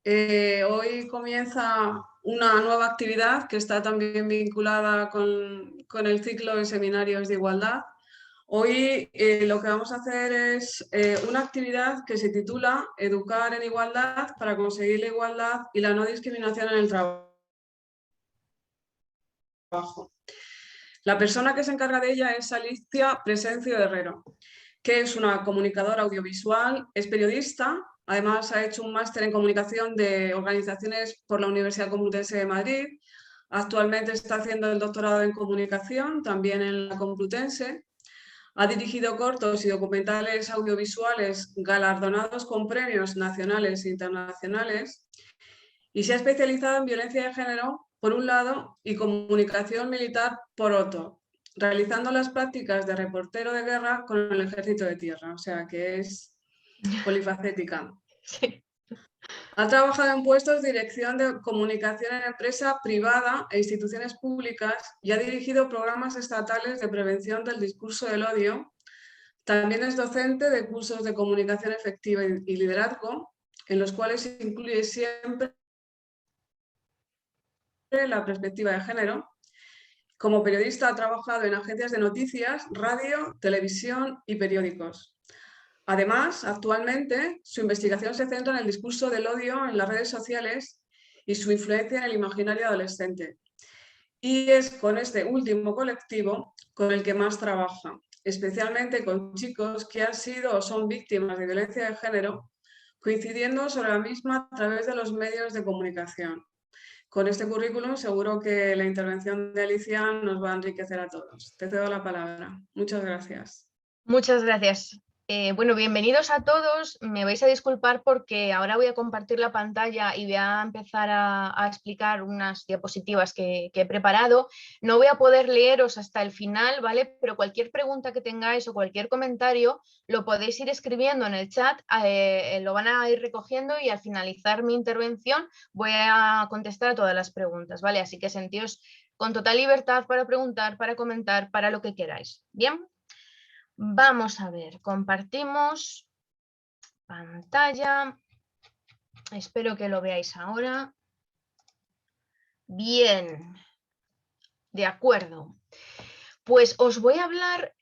Hoy comienza una nueva actividad que está también vinculada con el ciclo de seminarios de igualdad. Hoy lo que vamos a hacer es una actividad que se titula Educar en igualdad para conseguir la igualdad y la no discriminación en el trabajo. La persona que se encarga de ella es Alicia Presencio Herrero, que es una comunicadora audiovisual, es periodista, además ha hecho un máster en comunicación de organizaciones por la Universidad Complutense de Madrid, actualmente está haciendo el doctorado en comunicación, también en la Complutense, ha dirigido cortos y documentales audiovisuales galardonados con premios nacionales e internacionales y se ha especializado en violencia de género, por un lado, y comunicación militar, por otro, realizando las prácticas de reportero de guerra con el ejército de tierra, o sea que es polifacética. Sí. Ha trabajado en puestos de dirección de comunicación en empresa privada e instituciones públicas y ha dirigido programas estatales de prevención del discurso del odio. También es docente de cursos de comunicación efectiva y liderazgo, en los cuales se incluye siempre la perspectiva de género. Como periodista ha trabajado en agencias de noticias, radio, televisión y periódicos. Además, actualmente su investigación se centra en el discurso del odio en las redes sociales y su influencia en el imaginario adolescente. Y es con este último colectivo con el que más trabaja, especialmente con chicos que han sido o son víctimas de violencia de género, coincidiendo sobre la misma a través de los medios de comunicación. Con este currículum seguro que la intervención de Alicia nos va a enriquecer a todos. Te cedo la palabra. Muchas gracias. Muchas gracias. Bueno, bienvenidos a todos. Me vais a disculpar porque ahora voy a compartir la pantalla y voy a empezar a explicar unas diapositivas que he preparado. No voy a poder leeros hasta el final, ¿vale? Pero cualquier pregunta que tengáis o cualquier comentario lo podéis ir escribiendo en el chat, lo van a ir recogiendo y al finalizar mi intervención voy a contestar a todas las preguntas, ¿vale? Así que sentíos con total libertad para preguntar, para comentar, para lo que queráis. ¿Bien? Vamos a ver, compartimos pantalla. Espero que lo veáis ahora. Bien, de acuerdo. Pues os voy a hablar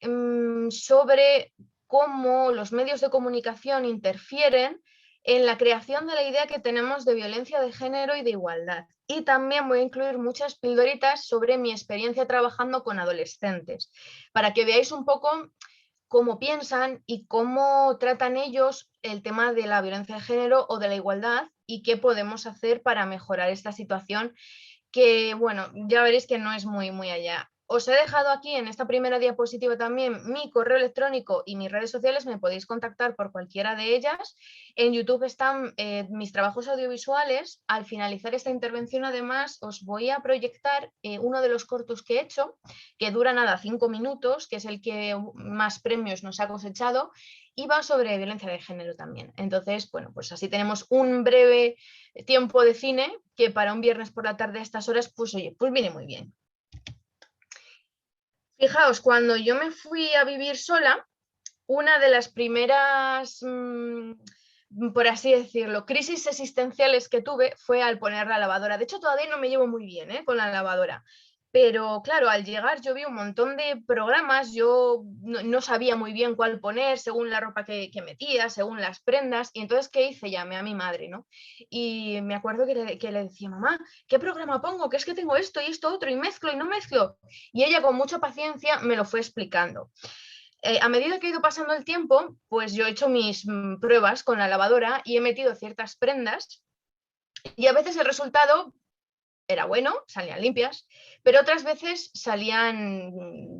sobre cómo los medios de comunicación interfieren en la creación de la idea que tenemos de violencia de género y de igualdad. Y también voy a incluir muchas pildoritas sobre mi experiencia trabajando con adolescentes, para que veáis un poco cómo piensan y cómo tratan ellos el tema de la violencia de género o de la igualdad y qué podemos hacer para mejorar esta situación que, bueno, ya veréis que no es muy allá. Os he dejado aquí en esta primera diapositiva también mi correo electrónico y mis redes sociales, me podéis contactar por cualquiera de ellas. En YouTube están mis trabajos audiovisuales. Al finalizar esta intervención, además, os voy a proyectar uno de los cortos que he hecho, que dura nada 5 minutos, que es el que más premios nos ha cosechado, y va sobre violencia de género también. Entonces, bueno, pues así tenemos un breve tiempo de cine que para un viernes por la tarde a estas horas, pues oye, pues viene muy bien. Fijaos, cuando yo me fui a vivir sola, una de las primeras, por así decirlo, crisis existenciales que tuve fue al poner la lavadora. De hecho, todavía no me llevo muy bien con la lavadora. Pero claro, al llegar yo vi un montón de programas, yo no sabía muy bien cuál poner según la ropa que metía, según las prendas, y entonces, ¿qué hice? Llamé a mi madre, ¿no? Y me acuerdo que le decía, mamá, ¿qué programa pongo? Que es que tengo esto y esto otro, y mezclo y no mezclo. Y ella con mucha paciencia me lo fue explicando. A medida que ha ido pasando el tiempo, pues yo he hecho mis pruebas con la lavadora y he metido ciertas prendas y a veces el resultado era bueno, salían limpias, pero otras veces salían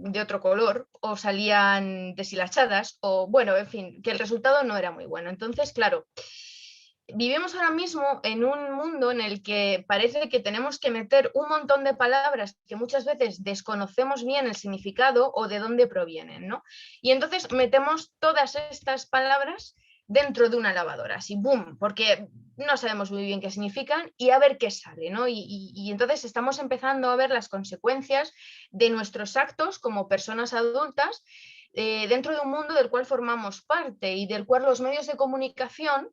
de otro color o salían deshilachadas o bueno, en fin, que el resultado no era muy bueno. Entonces, claro, vivimos ahora mismo en un mundo en el que parece que tenemos que meter un montón de palabras que muchas veces desconocemos bien el significado o de dónde provienen, ¿no? Y entonces metemos todas estas palabras dentro de una lavadora, así, boom, porque no sabemos muy bien qué significan y a ver qué sale, ¿no? Y entonces estamos empezando a ver las consecuencias de nuestros actos como personas adultas dentro de un mundo del cual formamos parte y del cual los medios de comunicación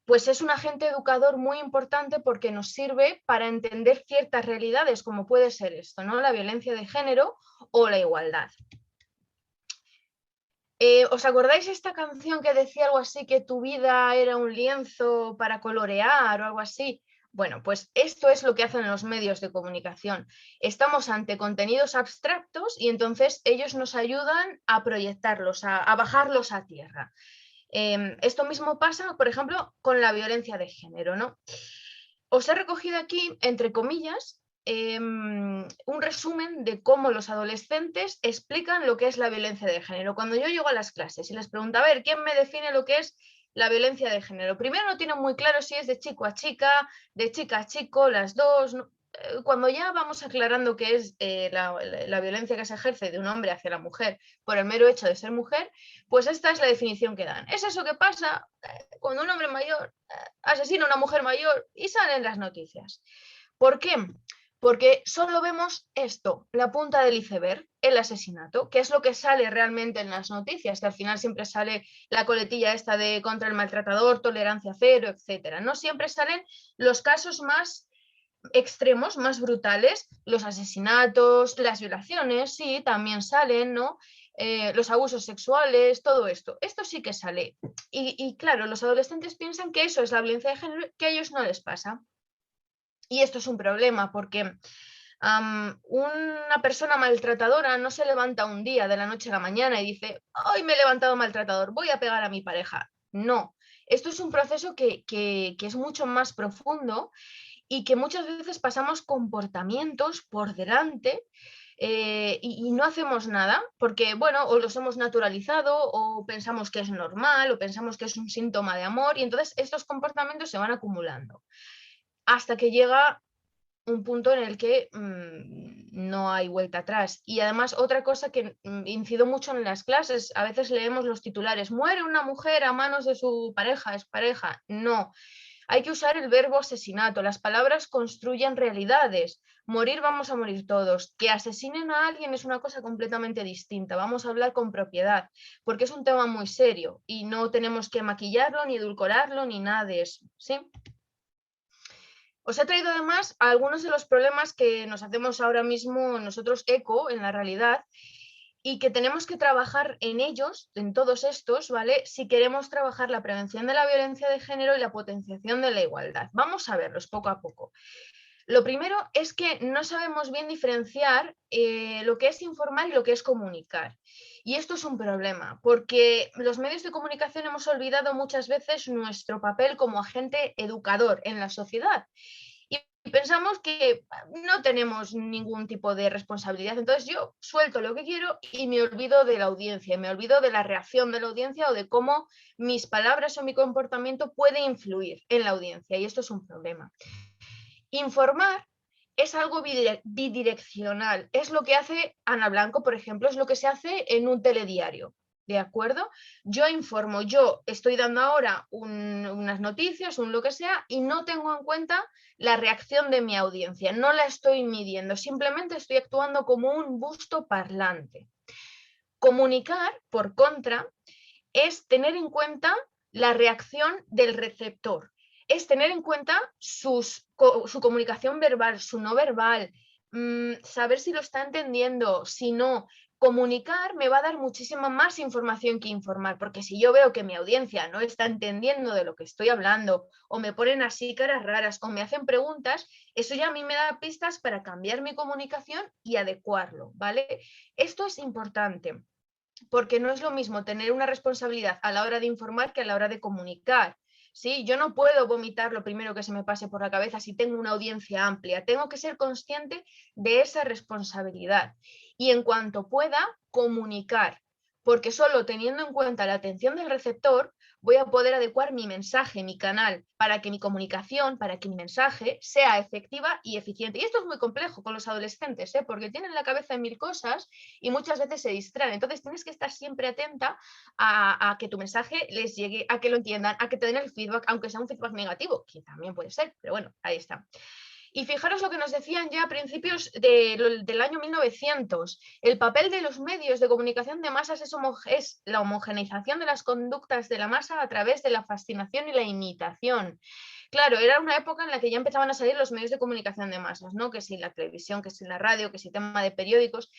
pues es un agente educador muy importante porque nos sirve para entender ciertas realidades, como puede ser esto, ¿no? La violencia de género o la igualdad. ¿Os acordáis esta canción que decía algo así, que tu vida era un lienzo para colorear o algo así? Bueno, pues esto es lo que hacen los medios de comunicación. Estamos ante contenidos abstractos y entonces ellos nos ayudan a proyectarlos, a bajarlos a tierra. Esto mismo pasa, por ejemplo, con la violencia de género, ¿no? Os he recogido aquí, entre comillas, un resumen de cómo los adolescentes explican lo que es la violencia de género. Cuando yo llego a las clases y les pregunto, a ver, ¿quién me define lo que es la violencia de género? Primero no tienen muy claro si es de chico a chica, de chica a chico, las dos. ¿No? Cuando ya vamos aclarando qué es la violencia que se ejerce de un hombre hacia la mujer por el mero hecho de ser mujer, pues esta es la definición que dan. Es eso que pasa cuando un hombre mayor asesina a una mujer mayor y salen las noticias. ¿Por qué? Porque solo vemos esto, la punta del iceberg, el asesinato, que es lo que sale realmente en las noticias, que al final siempre sale la coletilla esta de contra el maltratador, tolerancia cero, etcétera. No siempre salen los casos más extremos, más brutales, los asesinatos, las violaciones, sí, también salen, ¿no? Los abusos sexuales, todo esto. Esto sí que sale. Y claro, los adolescentes piensan que eso es la violencia de género, que a ellos no les pasa. Y esto es un problema porque una persona maltratadora no se levanta un día de la noche a la mañana y dice, hoy me he levantado maltratador, voy a pegar a mi pareja. No, esto es un proceso que es mucho más profundo y que muchas veces pasamos comportamientos por delante y no hacemos nada porque, bueno, o los hemos naturalizado o pensamos que es normal o pensamos que es un síntoma de amor y entonces estos comportamientos se van acumulando hasta que llega un punto en el que no hay vuelta atrás. Y además otra cosa que incido mucho en las clases, a veces leemos los titulares, muere una mujer a manos de su pareja, es pareja. No, hay que usar el verbo asesinato, las palabras construyen realidades. Morir vamos a morir todos. Que asesinen a alguien es una cosa completamente distinta. Vamos a hablar con propiedad, porque es un tema muy serio y no tenemos que maquillarlo, ni edulcorarlo, ni nada de eso. ¿Sí? Os he traído además algunos de los problemas que nos hacemos ahora mismo nosotros eco en la realidad y que tenemos que trabajar en ellos, en todos estos, ¿vale? Si queremos trabajar la prevención de la violencia de género y la potenciación de la igualdad. Vamos a verlos poco a poco. Lo primero es que no sabemos bien diferenciar lo que es informar y lo que es comunicar. Y esto es un problema, porque los medios de comunicación hemos olvidado muchas veces nuestro papel como agente educador en la sociedad. Y pensamos que no tenemos ningún tipo de responsabilidad. Entonces yo suelto lo que quiero y me olvido de la audiencia, me olvido de la reacción de la audiencia o de cómo mis palabras o mi comportamiento puede influir en la audiencia. Y esto es un problema. Informar es algo bidireccional. Es lo que hace Ana Blanco, por ejemplo, es lo que se hace en un telediario. ¿De acuerdo? Yo informo, yo estoy dando ahora unas noticias, un lo que sea, y no tengo en cuenta la reacción de mi audiencia, no la estoy midiendo, simplemente estoy actuando como un busto parlante. Comunicar, por contra, es tener en cuenta la reacción del receptor, es tener en cuenta su comunicación verbal, su no verbal, saber si lo está entendiendo, si no. Comunicar me va a dar muchísima más información que informar, porque si yo veo que mi audiencia no está entendiendo de lo que estoy hablando, o me ponen así caras raras, o me hacen preguntas, eso ya a mí me da pistas para cambiar mi comunicación y adecuarlo, ¿vale? Esto es importante porque no es lo mismo tener una responsabilidad a la hora de informar que a la hora de comunicar. ¿Sí? Yo no puedo vomitar lo primero que se me pase por la cabeza si tengo una audiencia amplia. Tengo que ser consciente de esa responsabilidad y en cuanto pueda, comunicar, porque solo teniendo en cuenta la atención del receptor voy a poder adecuar mi mensaje, mi canal, para que mi comunicación, para que mi mensaje sea efectiva y eficiente. Y esto es muy complejo con los adolescentes, porque tienen la cabeza en mil cosas y muchas veces se distraen. Entonces tienes que estar siempre atenta a que tu mensaje les llegue, a que lo entiendan, a que te den el feedback, aunque sea un feedback negativo, que también puede ser, pero bueno, ahí está. Y fijaros lo que nos decían ya a principios del año 1900. El papel de los medios de comunicación de masas es la homogeneización de las conductas de la masa a través de la fascinación y la imitación. Claro, era una época en la que ya empezaban a salir los medios de comunicación de masas, ¿no? Que si la televisión, que si la radio, que si tema de periódicos.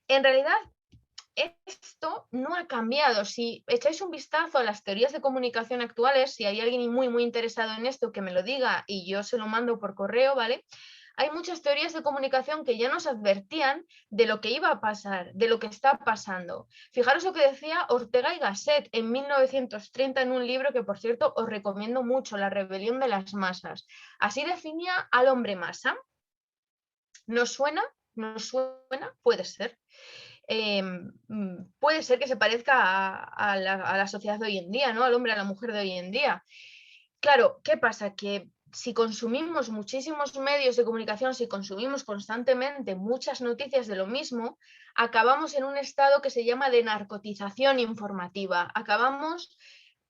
En realidad, esto no ha cambiado. Si echáis un vistazo a las teorías de comunicación actuales, si hay alguien muy, muy interesado en esto, que me lo diga y yo se lo mando por correo, ¿vale? Hay muchas teorías de comunicación que ya nos advertían de lo que iba a pasar, de lo que está pasando. Fijaros lo que decía Ortega y Gasset en 1930 en un libro que, por cierto, os recomiendo mucho, La rebelión de las masas. Así definía al hombre masa. ¿Nos suena? ¿Nos suena? Puede ser. Puede ser que se parezca a la sociedad de hoy en día, ¿no? Al hombre, a la mujer de hoy en día. Claro, ¿qué pasa? Que si consumimos muchísimos medios de comunicación, si consumimos constantemente muchas noticias de lo mismo, acabamos en un estado que se llama de narcotización informativa. Acabamos,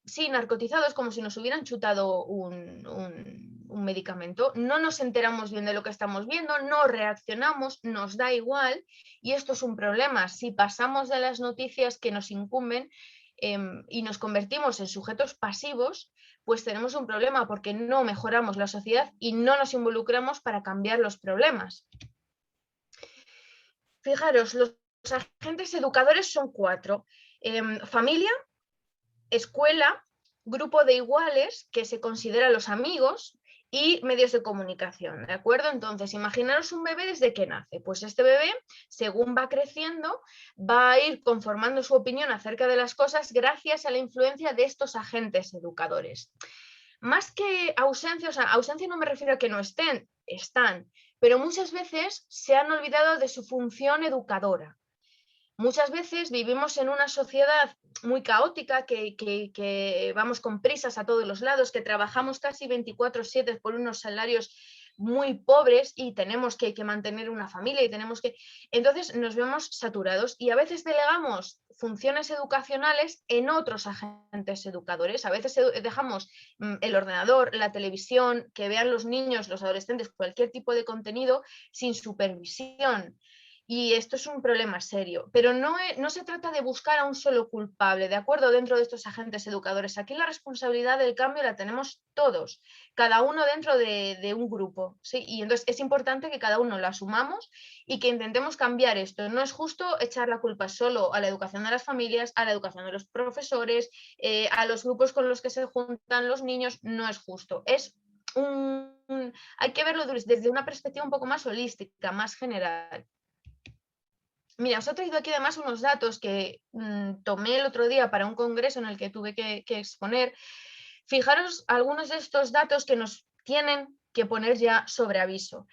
sí, narcotizados, como si nos hubieran chutado un medicamento. No nos enteramos bien de lo que estamos viendo, no reaccionamos, nos da igual, y esto es un problema. Si pasamos de las noticias que nos incumben y nos convertimos en sujetos pasivos, pues tenemos un problema porque no mejoramos la sociedad y no nos involucramos para cambiar los problemas. Fijaros, los agentes educadores son 4. Familia, escuela, grupo de iguales, que se considera los amigos, y medios de comunicación, ¿de acuerdo? Entonces, imaginaros un bebé desde que nace. Pues este bebé, según va creciendo, va a ir conformando su opinión acerca de las cosas gracias a la influencia de estos agentes educadores. Más que ausencia, o sea, ausencia no me refiero a que no estén, están, pero muchas veces se han olvidado de su función educadora. Muchas veces vivimos en una sociedad muy caótica, que vamos con prisas a todos los lados, que trabajamos casi 24/7 por unos salarios muy pobres y tenemos que mantener una familia y tenemos que... Entonces nos vemos saturados y a veces delegamos funciones educacionales en otros agentes educadores. A veces dejamos el ordenador, la televisión, que vean los niños, los adolescentes, cualquier tipo de contenido sin supervisión. Y esto es un problema serio, pero no se trata de buscar a un solo culpable, ¿de acuerdo? Dentro de estos agentes educadores. Aquí la responsabilidad del cambio la tenemos todos, cada uno dentro de un grupo, ¿sí? Y entonces es importante que cada uno lo asumamos y que intentemos cambiar esto. No es justo echar la culpa solo a la educación de las familias, a la educación de los profesores, a los grupos con los que se juntan los niños, no es justo. Hay que verlo desde una perspectiva un poco más holística, más general. Mira, os he traído aquí además unos datos que tomé el otro día para un congreso en el que tuve que exponer. Fijaros algunos de estos datos que nos tienen que poner ya sobre aviso.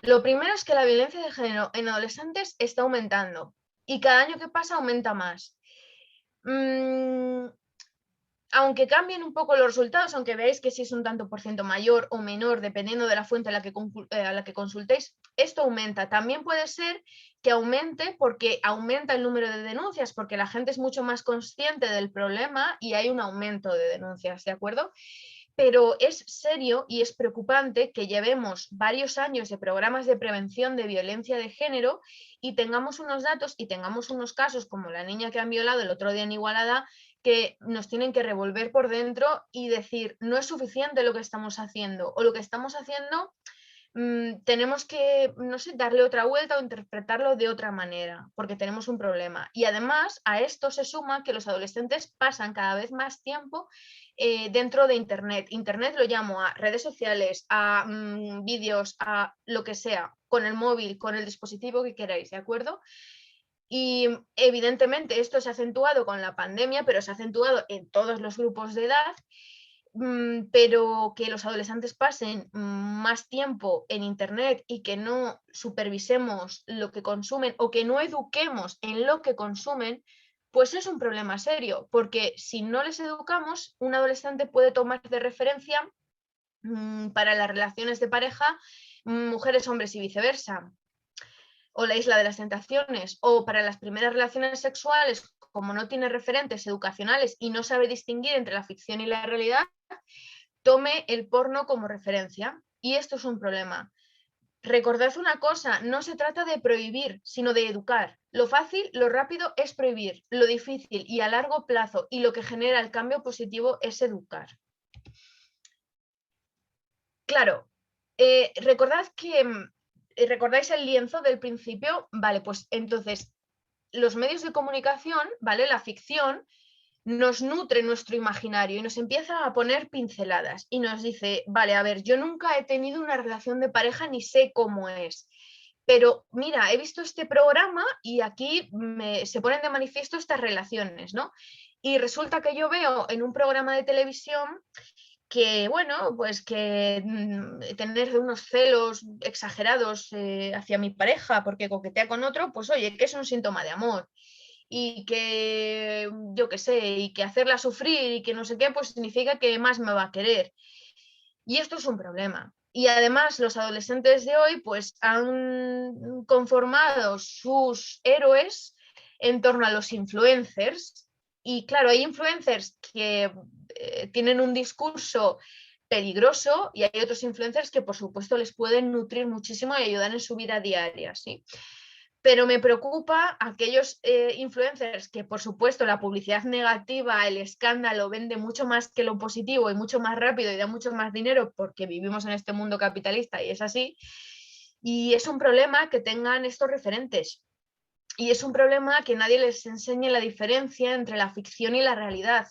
Lo primero es que la violencia de género en adolescentes está aumentando y cada año que pasa aumenta más. Aunque cambien un poco los resultados, aunque veáis que si es un tanto por ciento mayor o menor, dependiendo de la fuente a la que consultéis, esto aumenta. También puede ser que aumente porque aumenta el número de denuncias, porque la gente es mucho más consciente del problema y hay un aumento de denuncias, ¿de acuerdo? Pero es serio y es preocupante que llevemos varios años de programas de prevención de violencia de género y tengamos unos datos y tengamos unos casos como la niña que han violado el otro día en Igualada, que nos tienen que revolver por dentro y decir, no es suficiente lo que estamos haciendo, o lo que estamos haciendo tenemos que, no sé, darle otra vuelta o interpretarlo de otra manera, porque tenemos un problema. Y además a esto se suma que los adolescentes pasan cada vez más tiempo dentro de Internet. Internet lo llamo a redes sociales, a vídeos, a lo que sea, con el móvil, con el dispositivo que queráis, ¿de acuerdo? Y evidentemente esto se ha acentuado con la pandemia, pero se ha acentuado en todos los grupos de edad, pero que los adolescentes pasen más tiempo en Internet y que no supervisemos lo que consumen o que no eduquemos en lo que consumen, pues es un problema serio, porque si no les educamos, un adolescente puede tomar de referencia para las relaciones de pareja mujeres, hombres y viceversa, o la isla de las tentaciones, o para las primeras relaciones sexuales, como no tiene referentes educacionales y no sabe distinguir entre la ficción y la realidad, tome el porno como referencia. Y esto es un problema. Recordad una cosa, no se trata de prohibir, sino de educar. Lo fácil, lo rápido es prohibir, lo difícil y a largo plazo y lo que genera el cambio positivo es educar. Claro, ¿recordáis el lienzo del principio? Vale, pues entonces los medios de comunicación, ¿vale? La ficción nos nutre nuestro imaginario y nos empieza a poner pinceladas y nos dice, vale, a ver, yo nunca he tenido una relación de pareja ni sé cómo es, pero mira, he visto este programa y aquí se ponen de manifiesto estas relaciones, ¿no? Y resulta que yo veo en un programa de televisión que, bueno, pues que tener unos celos exagerados hacia mi pareja porque coquetea con otro, pues oye, que es un síntoma de amor. Y que, yo qué sé, y que hacerla sufrir y que no sé qué, pues significa que más me va a querer. Y esto es un problema. Y además los adolescentes de hoy pues han conformado sus héroes en torno a los influencers. Y claro, hay influencers que tienen un discurso peligroso y hay otros influencers que por supuesto les pueden nutrir muchísimo y ayudar en su vida diaria, ¿sí? Pero me preocupa aquellos influencers que, por supuesto, la publicidad negativa, el escándalo vende mucho más que lo positivo y mucho más rápido y da mucho más dinero porque vivimos en este mundo capitalista y es así. Y es un problema que tengan estos referentes. Y es un problema que nadie les enseñe la diferencia entre la ficción y la realidad.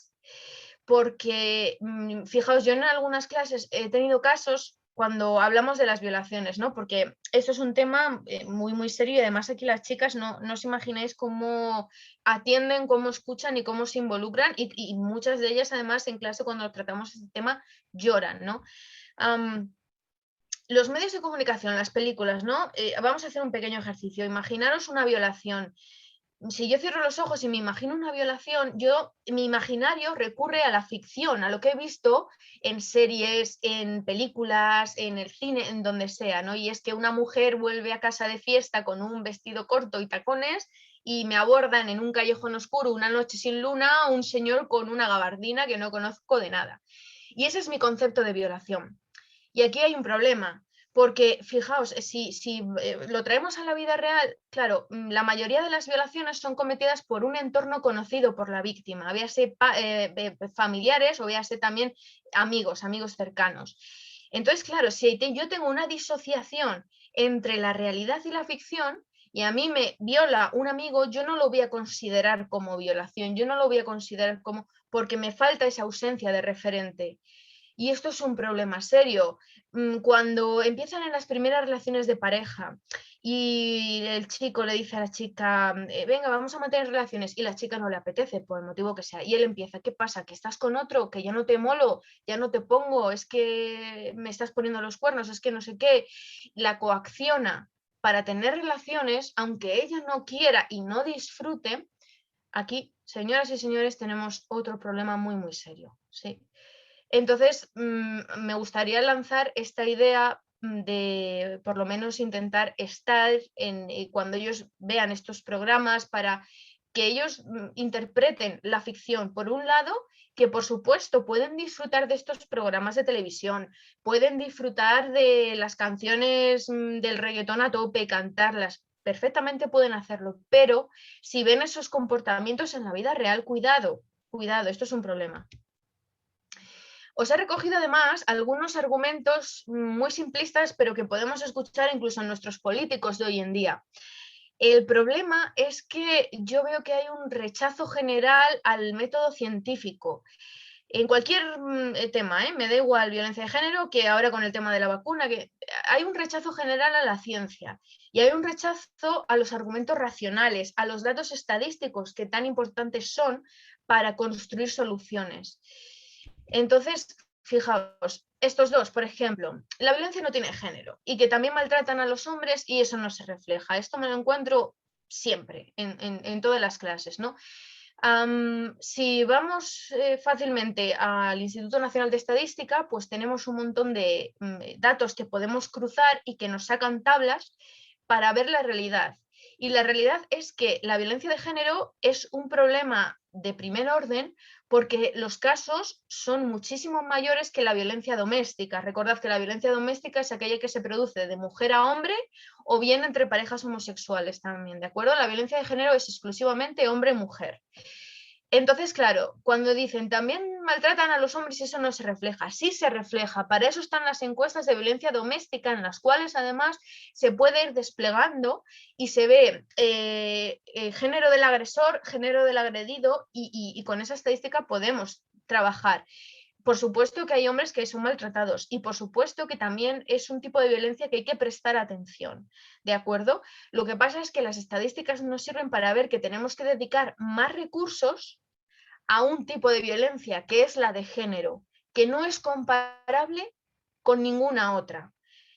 Porque, fijaos, yo en algunas clases he tenido casos cuando hablamos de las violaciones, ¿no? Porque eso es un tema muy, muy serio y además aquí las chicas no os imagináis cómo atienden, cómo escuchan y cómo se involucran y muchas de ellas además en clase cuando tratamos este tema lloran, ¿no? Los medios de comunicación, las películas, ¿no? Vamos a hacer un pequeño ejercicio. Imaginaros una violación. Si yo cierro los ojos y me imagino una violación, mi imaginario recurre a la ficción, a lo que he visto en series, en películas, en el cine, en donde sea, ¿no? Y es que una mujer vuelve a casa de fiesta con un vestido corto y tacones y me abordan en un callejón oscuro una noche sin luna un señor con una gabardina que no conozco de nada. Y ese es mi concepto de violación. Y aquí hay un problema, porque fijaos, si lo traemos a la vida real, claro, la mayoría de las violaciones son cometidas por un entorno conocido por la víctima, véase familiares o véase también amigos cercanos. Entonces, claro, si yo tengo una disociación entre la realidad y la ficción, y a mí me viola un amigo, yo no lo voy a considerar como violación, yo no lo voy a considerar como, porque me falta esa ausencia de referente. Y esto es un problema serio. Cuando empiezan en las primeras relaciones de pareja y el chico le dice a la chica, venga, vamos a mantener relaciones, y la chica no le apetece por el motivo que sea, y él empieza, ¿qué pasa? ¿Que estás con otro? ¿Que ya no te molo? ¿Ya no te pongo? ¿Es que me estás poniendo los cuernos? ¿Es que no sé qué? La coacciona para tener relaciones, aunque ella no quiera y no disfrute. Aquí, señoras y señores, tenemos otro problema muy, muy serio, ¿sí? Entonces, me gustaría lanzar esta idea de por lo menos intentar estar cuando ellos vean estos programas para que ellos interpreten la ficción por un lado, que por supuesto pueden disfrutar de estos programas de televisión, pueden disfrutar de las canciones del reggaetón a tope, cantarlas, perfectamente pueden hacerlo, pero si ven esos comportamientos en la vida real, cuidado, cuidado, esto es un problema. Os he recogido además algunos argumentos muy simplistas, pero que podemos escuchar incluso en nuestros políticos de hoy en día. El problema es que yo veo que hay un rechazo general al método científico. En cualquier tema, me da igual violencia de género, que ahora con el tema de la vacuna, que hay un rechazo general a la ciencia y hay un rechazo a los argumentos racionales, a los datos estadísticos que tan importantes son para construir soluciones. Entonces, fijaos, estos dos, por ejemplo, la violencia no tiene género y que también maltratan a los hombres y eso no se refleja. Esto me lo encuentro siempre en todas las clases, ¿no? Si vamos fácilmente al Instituto Nacional de Estadística, pues tenemos un montón de datos que podemos cruzar y que nos sacan tablas para ver la realidad. Y la realidad es que la violencia de género es un problema de primer orden porque los casos son muchísimo mayores que la violencia doméstica. Recordad que la violencia doméstica es aquella que se produce de mujer a hombre o bien entre parejas homosexuales también, ¿de acuerdo? La violencia de género es exclusivamente hombre-mujer. Entonces, claro, cuando dicen también maltratan a los hombres y eso no se refleja, sí se refleja. Para eso están las encuestas de violencia doméstica, en las cuales además se puede ir desplegando y se ve género del agresor, género del agredido y con esa estadística podemos trabajar. Por supuesto que hay hombres que son maltratados y por supuesto que también es un tipo de violencia que hay que prestar atención, ¿de acuerdo? Lo que pasa es que las estadísticas nos sirven para ver que tenemos que dedicar más recursos a un tipo de violencia que es la de género, que no es comparable con ninguna otra.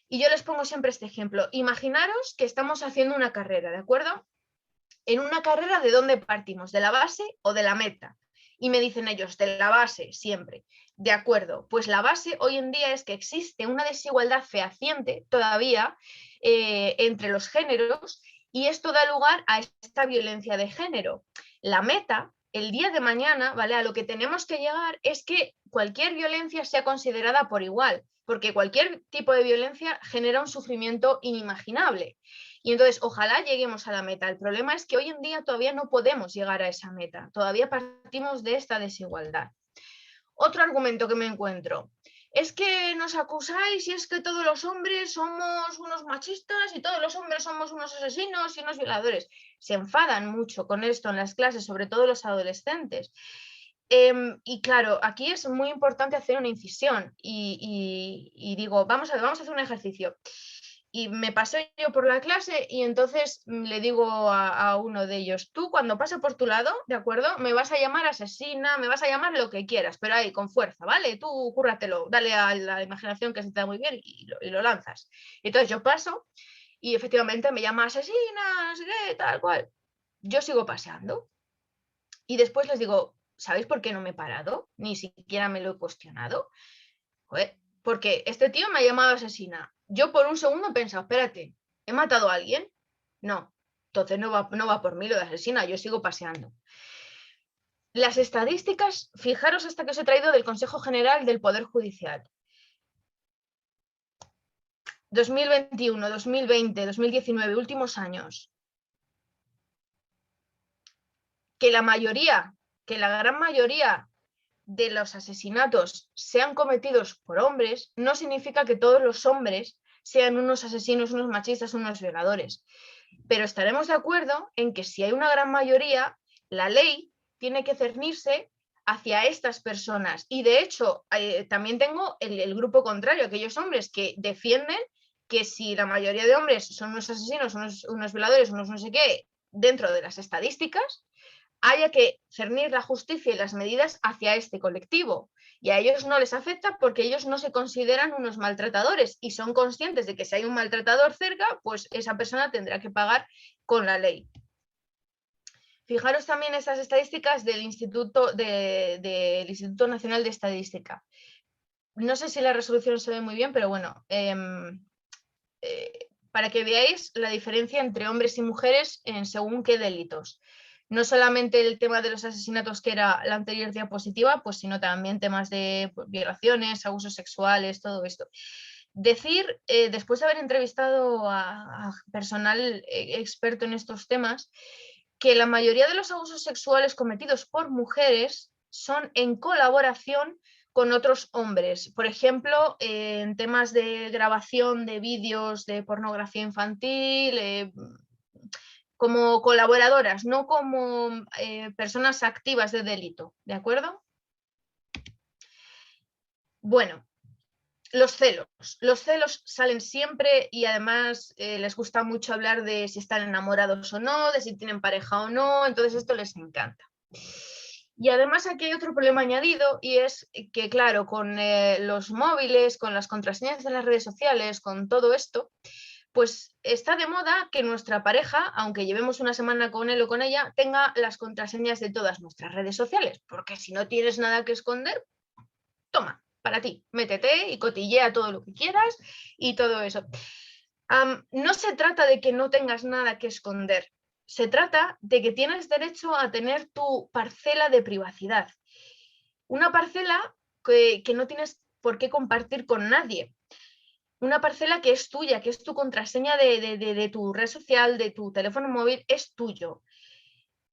Y yo les pongo siempre este ejemplo. Imaginaros que estamos haciendo una carrera, ¿de acuerdo? En una carrera, ¿de dónde partimos? ¿De la base o de la meta? Y me dicen ellos, de la base, siempre. De acuerdo, pues la base hoy en día es que existe una desigualdad fehaciente todavía entre los géneros y esto da lugar a esta violencia de género. La meta, el día de mañana, ¿vale? A lo que tenemos que llegar es que cualquier violencia sea considerada por igual, porque cualquier tipo de violencia genera un sufrimiento inimaginable. Y entonces, ojalá lleguemos a la meta. El problema es que hoy en día todavía no podemos llegar a esa meta. Todavía partimos de esta desigualdad. Otro argumento que me encuentro. Es que nos acusáis y es que todos los hombres somos unos machistas y todos los hombres somos unos asesinos y unos violadores. Se enfadan mucho con esto en las clases, sobre todo los adolescentes. Y claro, aquí es muy importante hacer una incisión y digo, vamos a hacer un ejercicio. Y me pasé yo por la clase y entonces le digo a uno de ellos, tú cuando pase por tu lado, ¿de acuerdo? Me vas a llamar asesina, me vas a llamar lo que quieras, pero ahí, con fuerza, ¿vale? Tú cúrratelo, dale a la imaginación que se te da muy bien y lo lanzas. Y entonces yo paso y efectivamente me llama asesina, no sé qué, tal cual. Yo sigo paseando y después les digo, ¿sabéis por qué no me he parado? Ni siquiera me lo he cuestionado. Joder, porque este tío me ha llamado asesina. Yo por un segundo he pensado, espérate, ¿he matado a alguien? No. Entonces no va por mí lo de asesina, yo sigo paseando. Las estadísticas, fijaros esta que os he traído del Consejo General del Poder Judicial. 2021, 2020, 2019, últimos años. Que la gran mayoría de los asesinatos sean cometidos por hombres, no significa que todos los hombres sean unos asesinos, unos machistas, unos violadores. Pero estaremos de acuerdo en que si hay una gran mayoría, la ley tiene que cernirse hacia estas personas. Y de hecho, también tengo el grupo contrario, aquellos hombres que defienden que si la mayoría de hombres son unos asesinos, unos violadores, unos no sé qué, dentro de las estadísticas, haya que cernir la justicia y las medidas hacia este colectivo. Y a ellos no les afecta porque ellos no se consideran unos maltratadores y son conscientes de que si hay un maltratador cerca, pues esa persona tendrá que pagar con la ley. Fijaros también estas estadísticas del Instituto Nacional de Estadística. No sé si la resolución se ve muy bien, pero bueno, para que veáis la diferencia entre hombres y mujeres en según qué delitos. No solamente el tema de los asesinatos, que era la anterior diapositiva, pues sino también temas de violaciones, abusos sexuales, todo esto. Decir, después de haber entrevistado a personal experto en estos temas, que la mayoría de los abusos sexuales cometidos por mujeres son en colaboración con otros hombres. Por ejemplo, en temas de grabación de vídeos de pornografía infantil, como colaboradoras, no como personas activas de delito, ¿de acuerdo? Bueno, los celos salen siempre y además les gusta mucho hablar de si están enamorados o no, de si tienen pareja o no, entonces esto les encanta. Y además aquí hay otro problema añadido y es que, claro, con los móviles, con las contraseñas de las redes sociales, con todo esto, pues está de moda que nuestra pareja, aunque llevemos una semana con él o con ella, tenga las contraseñas de todas nuestras redes sociales, porque si no tienes nada que esconder, toma, para ti, métete y cotillea todo lo que quieras y todo eso. No se trata de que no tengas nada que esconder, se trata de que tienes derecho a tener tu parcela de privacidad. Una parcela que no tienes por qué compartir con nadie. Una parcela que es tuya, que es tu contraseña de tu red social, de tu teléfono móvil, es tuyo.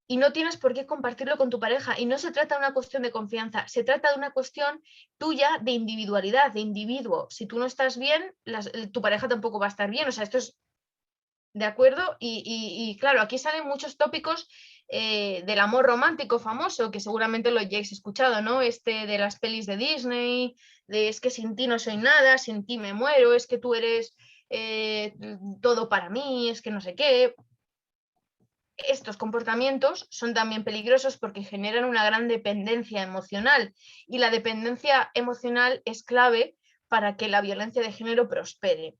Y no tienes por qué compartirlo con tu pareja. Y no se trata de una cuestión de confianza, se trata de una cuestión tuya de individualidad, de individuo. Si tú no estás bien, tu pareja tampoco va a estar bien. O sea, esto es de acuerdo. Y claro, aquí salen muchos tópicos del amor romántico famoso, que seguramente lo hayáis escuchado, ¿no? De las pelis de Disney, de es que sin ti no soy nada, sin ti me muero, es que tú eres todo para mí, es que no sé qué. Estos comportamientos son también peligrosos porque generan una gran dependencia emocional, y la dependencia emocional es clave para que la violencia de género prospere.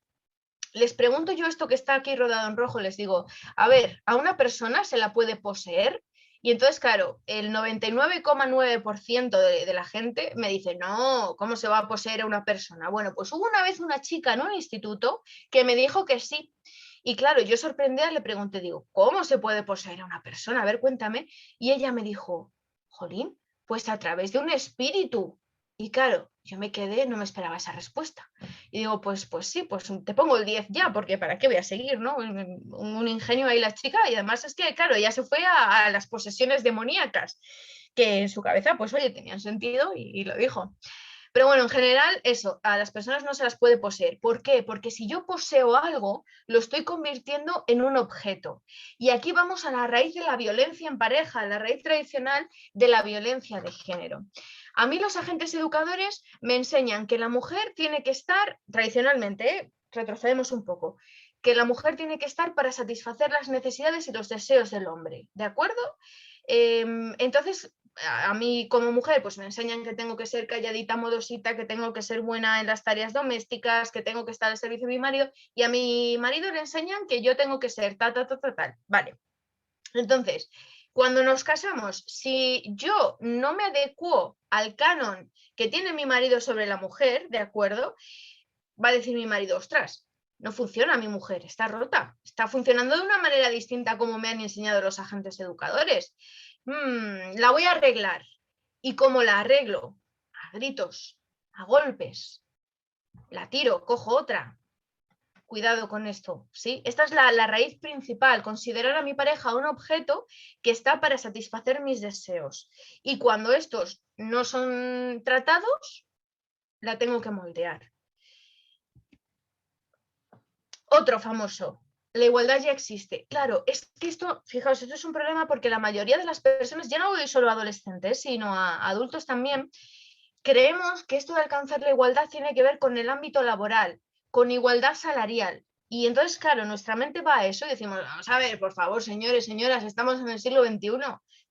Les pregunto yo esto que está aquí rodado en rojo, les digo, a ver, ¿a una persona se la puede poseer? Y entonces, claro, el 99,9% de la gente me dice, no, ¿cómo se va a poseer a una persona? Bueno, pues hubo una vez una chica en un instituto que me dijo que sí. Y claro, yo sorprendida le pregunté, digo, ¿cómo se puede poseer a una persona? A ver, cuéntame. Y ella me dijo, jolín, pues a través de un espíritu. Y claro, yo me quedé, no me esperaba esa respuesta. Y digo, pues sí, pues te pongo el 10 ya, porque ¿para qué voy a seguir, no? Un ingenio ahí la chica, y además es que, claro, ella se fue a las posesiones demoníacas, que en su cabeza, pues oye, tenían sentido y lo dijo. Pero bueno, en general, eso, a las personas no se las puede poseer. ¿Por qué? Porque si yo poseo algo, lo estoy convirtiendo en un objeto. Y aquí vamos a la raíz de la violencia en pareja, la raíz tradicional de la violencia de género. A mí los agentes educadores me enseñan que la mujer tiene que estar, tradicionalmente, retrocedemos un poco, que la mujer tiene que estar para satisfacer las necesidades y los deseos del hombre, ¿de acuerdo? Entonces, a mí como mujer pues me enseñan que tengo que ser calladita, modosita, que tengo que ser buena en las tareas domésticas, que tengo que estar al servicio de mi marido, y a mi marido le enseñan que yo tengo que ser tal. Vale. Entonces, cuando nos casamos, si yo no me adecuo al canon que tiene mi marido sobre la mujer, ¿de acuerdo? Va a decir mi marido, ostras, no funciona mi mujer, está rota, está funcionando de una manera distinta como me han enseñado los agentes educadores. La voy a arreglar. ¿Y cómo la arreglo? A gritos, a golpes. La tiro, cojo otra. Cuidado con esto, ¿sí? Esta es la raíz principal, considerar a mi pareja un objeto que está para satisfacer mis deseos. Y cuando estos no son tratados, la tengo que moldear. Otro famoso, la igualdad ya existe. Claro, es que esto, fijaos, esto es un problema porque la mayoría de las personas, ya no voy solo a adolescentes, sino a adultos también, creemos que esto de alcanzar la igualdad tiene que ver con el ámbito laboral, con igualdad salarial. Y entonces, claro, nuestra mente va a eso y decimos, vamos a ver, por favor, señores, señoras, estamos en el siglo XXI.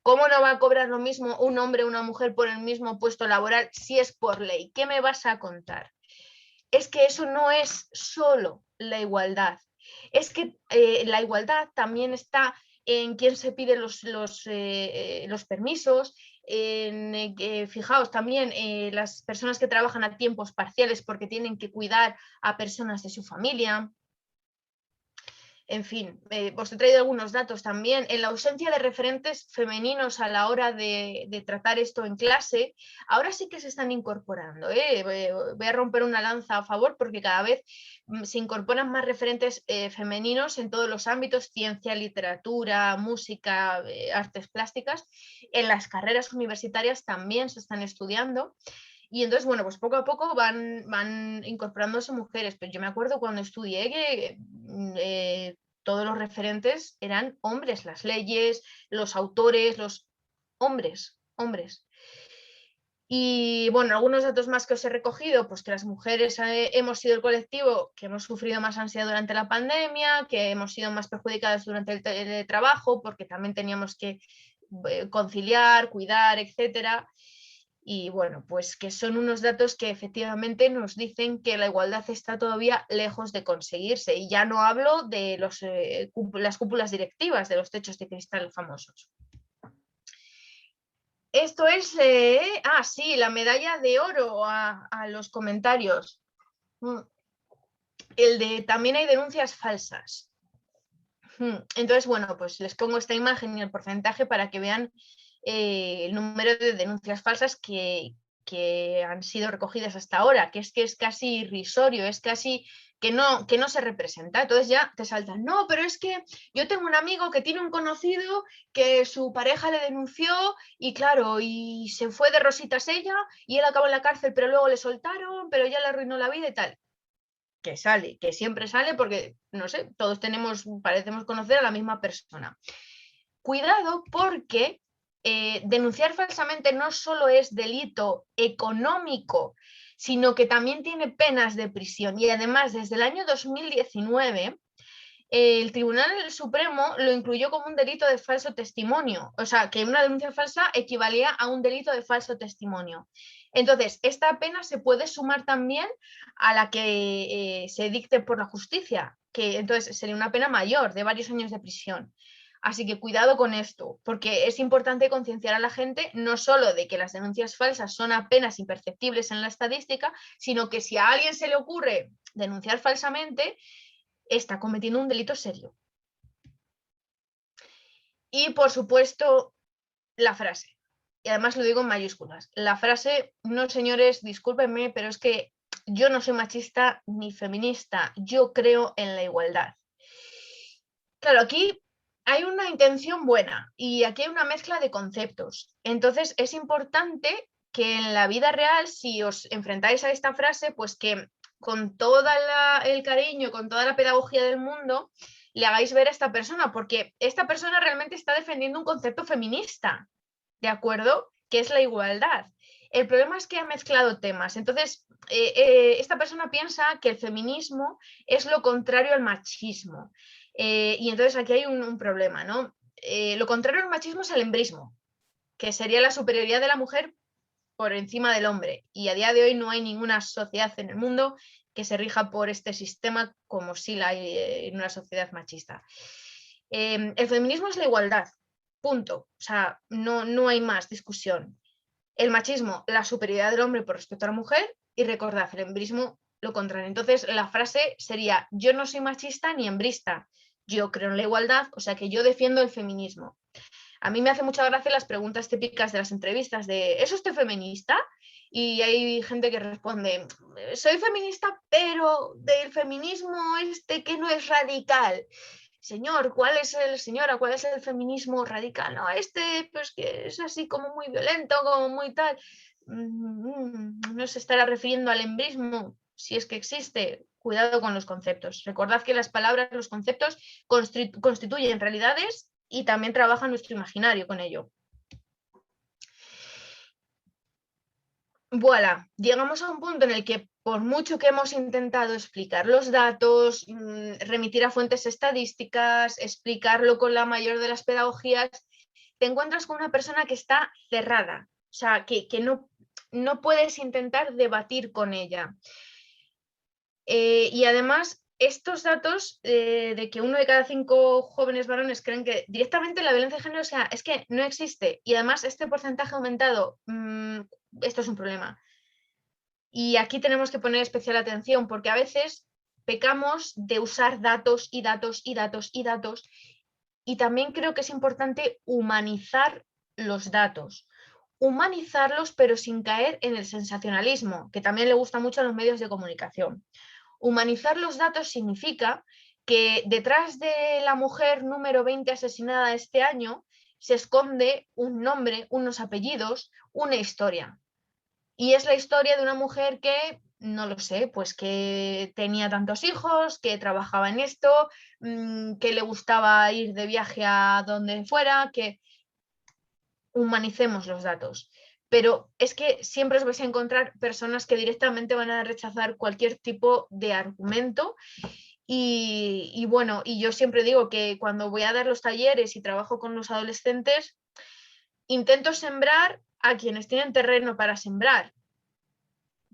¿Cómo no va a cobrar lo mismo un hombre o una mujer por el mismo puesto laboral si es por ley? ¿Qué me vas a contar? Es que eso no es solo la igualdad. Es que la igualdad también está en quién se pide los permisos, fijaos también las personas que trabajan a tiempos parciales porque tienen que cuidar a personas de su familia. En fin, os he traído algunos datos también. En la ausencia de referentes femeninos a la hora de tratar esto en clase, ahora sí que se están incorporando. Voy a romper una lanza a favor porque cada vez se incorporan más referentes femeninos en todos los ámbitos, ciencia, literatura, música, artes plásticas. En las carreras universitarias también se están estudiando. Y entonces, bueno, pues poco a poco van incorporándose mujeres. Pero yo me acuerdo cuando estudié que todos los referentes eran hombres, las leyes, los autores, los hombres. Y bueno, algunos datos más que os he recogido, pues que las mujeres hemos sido el colectivo que hemos sufrido más ansiedad durante la pandemia, que hemos sido más perjudicadas durante el teletrabajo, porque también teníamos que conciliar, cuidar, etcétera. Y bueno, pues que son unos datos que efectivamente nos dicen que la igualdad está todavía lejos de conseguirse. Y ya no hablo de las cúpulas directivas, de los techos de cristal famosos. Esto es, sí, la medalla de oro a los comentarios. El de también hay denuncias falsas. Entonces, bueno, pues les pongo esta imagen y el porcentaje para que vean el número de denuncias falsas que han sido recogidas hasta ahora, que es casi irrisorio, es casi que no se representa. Entonces ya te saltan, no, pero es que yo tengo un amigo que tiene un conocido que su pareja le denunció y claro, y se fue de rositas ella y él acabó en la cárcel, pero luego le soltaron, pero ya le arruinó la vida y tal. Que sale, que siempre sale porque, no sé, todos parecemos conocer a la misma persona. Cuidado porque denunciar falsamente no solo es delito económico, sino que también tiene penas de prisión. Y además, desde el año 2019, el Tribunal Supremo lo incluyó como un delito de falso testimonio. O sea, que una denuncia falsa equivalía a un delito de falso testimonio. Entonces, esta pena se puede sumar también a la que se dicte por la justicia, que entonces sería una pena mayor de varios años de prisión. Así que cuidado con esto, porque es importante concienciar a la gente no solo de que las denuncias falsas son apenas imperceptibles en la estadística, sino que si a alguien se le ocurre denunciar falsamente, está cometiendo un delito serio. Y por supuesto, la frase. Y además lo digo en mayúsculas. La frase, no señores, discúlpenme, pero es que yo no soy machista ni feminista, yo creo en la igualdad. Claro, aquí hay una intención buena y aquí hay una mezcla de conceptos. Entonces es importante que en la vida real, si os enfrentáis a esta frase, pues que con todo el cariño, con toda la pedagogía del mundo, le hagáis ver a esta persona, porque esta persona realmente está defendiendo un concepto feminista, ¿de acuerdo? Que es la igualdad. El problema es que ha mezclado temas. Entonces, esta persona piensa que el feminismo es lo contrario al machismo. Y entonces aquí hay un problema, ¿no? Lo contrario al machismo es el embrismo, que sería la superioridad de la mujer por encima del hombre. Y a día de hoy no hay ninguna sociedad en el mundo que se rija por este sistema como si la hay en una sociedad machista. El feminismo es la igualdad, punto. O sea, no hay más discusión. El machismo, la superioridad del hombre por respecto a la mujer, y recordad, el embrismo lo contrario. Entonces, la frase sería, yo no soy machista ni hembrista, yo creo en la igualdad, o sea que yo defiendo el feminismo. A mí me hace mucha gracia las preguntas típicas de las entrevistas de, ¿es usted feminista? Y hay gente que responde, soy feminista, pero del feminismo este que no es radical. Señor, ¿cuál es el feminismo radical? No, este, pues que es así como muy violento, como muy tal. No se estará refiriendo al embrismo, si es que existe. Cuidado con los conceptos. Recordad que las palabras, los conceptos constituyen realidades y también trabaja nuestro imaginario con ello. Voilà, llegamos a un punto en el que por mucho que hemos intentado explicar los datos, remitir a fuentes estadísticas, explicarlo con la mayor de las pedagogías, te encuentras con una persona que está cerrada, o sea, que no puedes intentar debatir con ella. Y además, estos datos de que 1 de cada 5 jóvenes varones creen que directamente la violencia de género, o sea, es que no existe. Y además, este porcentaje ha aumentado. Esto es un problema. Y aquí tenemos que poner especial atención porque a veces pecamos de usar datos y datos y datos y datos. Y también creo que es importante humanizar los datos. Humanizarlos, pero sin caer en el sensacionalismo, que también le gusta mucho a los medios de comunicación. Humanizar los datos significa que detrás de la mujer número 20 asesinada este año se esconde un nombre, unos apellidos, una historia. Y es la historia de una mujer que, no lo sé, pues que tenía tantos hijos, que trabajaba en esto, que le gustaba ir de viaje a donde fuera, que humanicemos los datos. Pero es que siempre os vais a encontrar personas que directamente van a rechazar cualquier tipo de argumento. Y bueno, y yo siempre digo que cuando voy a dar los talleres y trabajo con los adolescentes, intento sembrar a quienes tienen terreno para sembrar.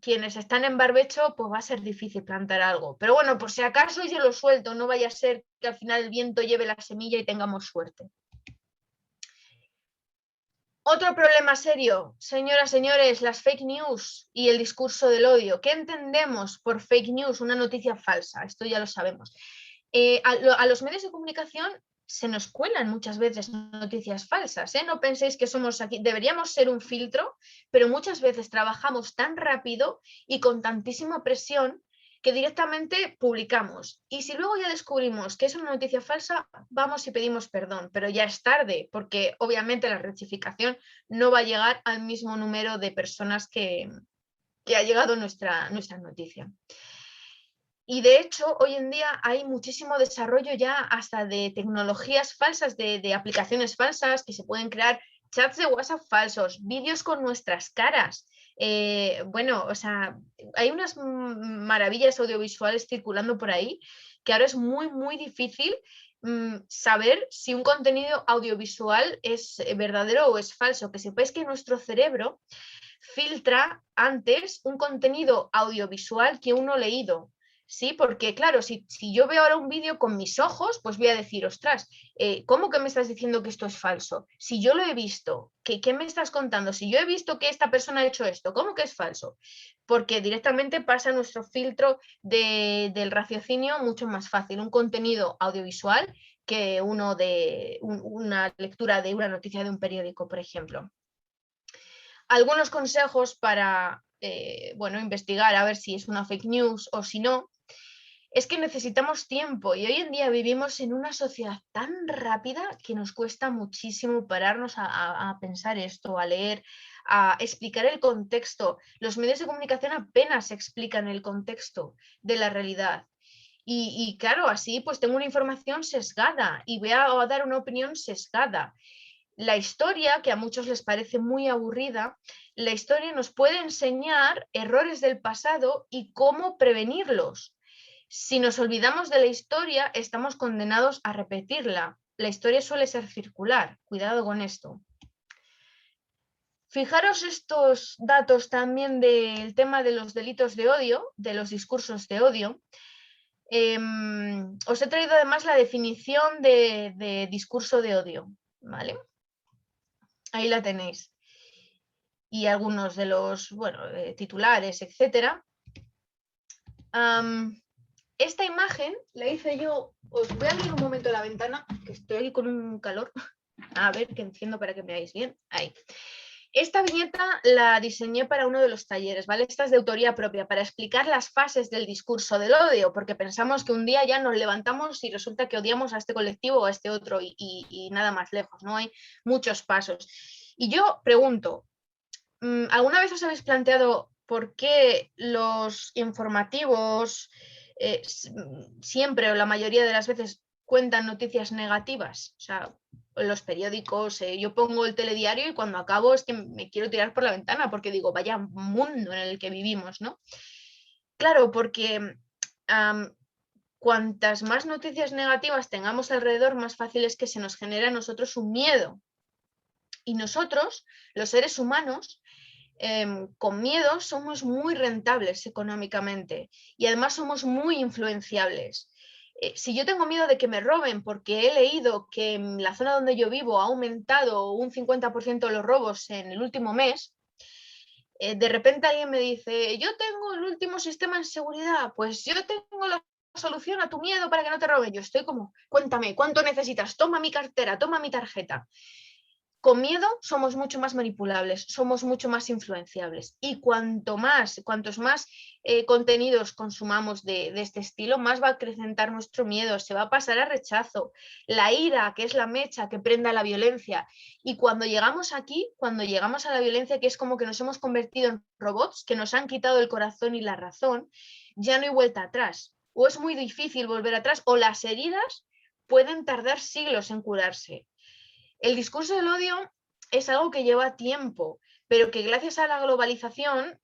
Quienes están en barbecho, pues va a ser difícil plantar algo. Pero bueno, por si acaso yo lo suelto, no vaya a ser que al final el viento lleve la semilla y tengamos suerte. Otro problema serio, señoras, señores, las fake news y el discurso del odio. ¿Qué entendemos por fake news? Una noticia falsa, esto ya lo sabemos. A los medios de comunicación se nos cuelan muchas veces noticias falsas, ¿eh? No penséis que somos aquí, deberíamos ser un filtro, pero muchas veces trabajamos tan rápido y con tantísima presión que directamente publicamos. Y si luego ya descubrimos que es una noticia falsa, vamos y pedimos perdón, pero ya es tarde, porque obviamente la rectificación no va a llegar al mismo número de personas que ha llegado nuestra noticia. Y de hecho, hoy en día hay muchísimo desarrollo ya hasta de tecnologías falsas, de aplicaciones falsas, que se pueden crear chats de WhatsApp falsos, vídeos con nuestras caras. Bueno, o sea, hay unas maravillas audiovisuales circulando por ahí que ahora es muy, muy difícil saber si un contenido audiovisual es verdadero o es falso. Que sepáis que nuestro cerebro filtra antes un contenido audiovisual que uno leído. Sí, porque claro, si yo veo ahora un vídeo con mis ojos, pues voy a decir, ostras, ¿cómo que me estás diciendo que esto es falso? Si yo lo he visto, ¿qué me estás contando? Si yo he visto que esta persona ha hecho esto, ¿cómo que es falso? Porque directamente pasa nuestro filtro del raciocinio mucho más fácil, un contenido audiovisual que uno de una lectura de una noticia de un periódico, por ejemplo. Algunos consejos para bueno, investigar a ver si es una fake news o si no, es que necesitamos tiempo y hoy en día vivimos en una sociedad tan rápida que nos cuesta muchísimo pararnos a pensar esto, a leer, a explicar el contexto. Los medios de comunicación apenas explican el contexto de la realidad. Y claro, así pues tengo una información sesgada y voy a dar una opinión sesgada. La historia, que a muchos les parece muy aburrida, la historia nos puede enseñar errores del pasado y cómo prevenirlos. Si nos olvidamos de la historia, estamos condenados a repetirla. La historia suele ser circular. Cuidado con esto. Fijaros estos datos también del tema de los delitos de odio, de los discursos de odio. Os he traído además la definición de discurso de odio, ¿vale? Ahí la tenéis. Y algunos de los titulares, etc. Esta imagen la hice yo. Os voy a abrir un momento la ventana, que estoy aquí con un calor. A ver, que enciendo para que me veáis bien. Ahí. Esta viñeta la diseñé para uno de los talleres, ¿vale? Esta es de autoría propia, para explicar las fases del discurso del odio, porque pensamos que un día ya nos levantamos y resulta que odiamos a este colectivo o a este otro y nada más lejos, ¿no? Hay muchos pasos. Y yo pregunto, ¿alguna vez os habéis planteado por qué los informativos siempre o la mayoría de las veces cuentan noticias negativas? O sea, los periódicos, yo pongo el telediario y cuando acabo es que me quiero tirar por la ventana porque digo, vaya mundo en el que vivimos, ¿no? Claro, porque cuantas más noticias negativas tengamos alrededor, más fácil es que se nos genere a nosotros un miedo. Y nosotros, los seres humanos, con miedo somos muy rentables económicamente y además somos muy influenciables. Si yo tengo miedo de que me roben porque he leído que en la zona donde yo vivo ha aumentado un 50% los robos en el último mes, de repente alguien me dice, yo tengo el último sistema en seguridad, pues yo tengo la solución a tu miedo para que no te roben. Yo estoy como, cuéntame, ¿cuánto necesitas? Toma mi cartera, toma mi tarjeta. Con miedo somos mucho más manipulables, somos mucho más influenciables y cuantos más contenidos consumamos de este estilo, más va a acrecentar nuestro miedo, se va a pasar a rechazo, la ira, que es la mecha que prenda la violencia. Y cuando llegamos aquí, cuando llegamos a la violencia, que es como que nos hemos convertido en robots, que nos han quitado el corazón y la razón, ya no hay vuelta atrás. O es muy difícil volver atrás, o las heridas pueden tardar siglos en curarse. El discurso del odio es algo que lleva tiempo, pero que gracias a la globalización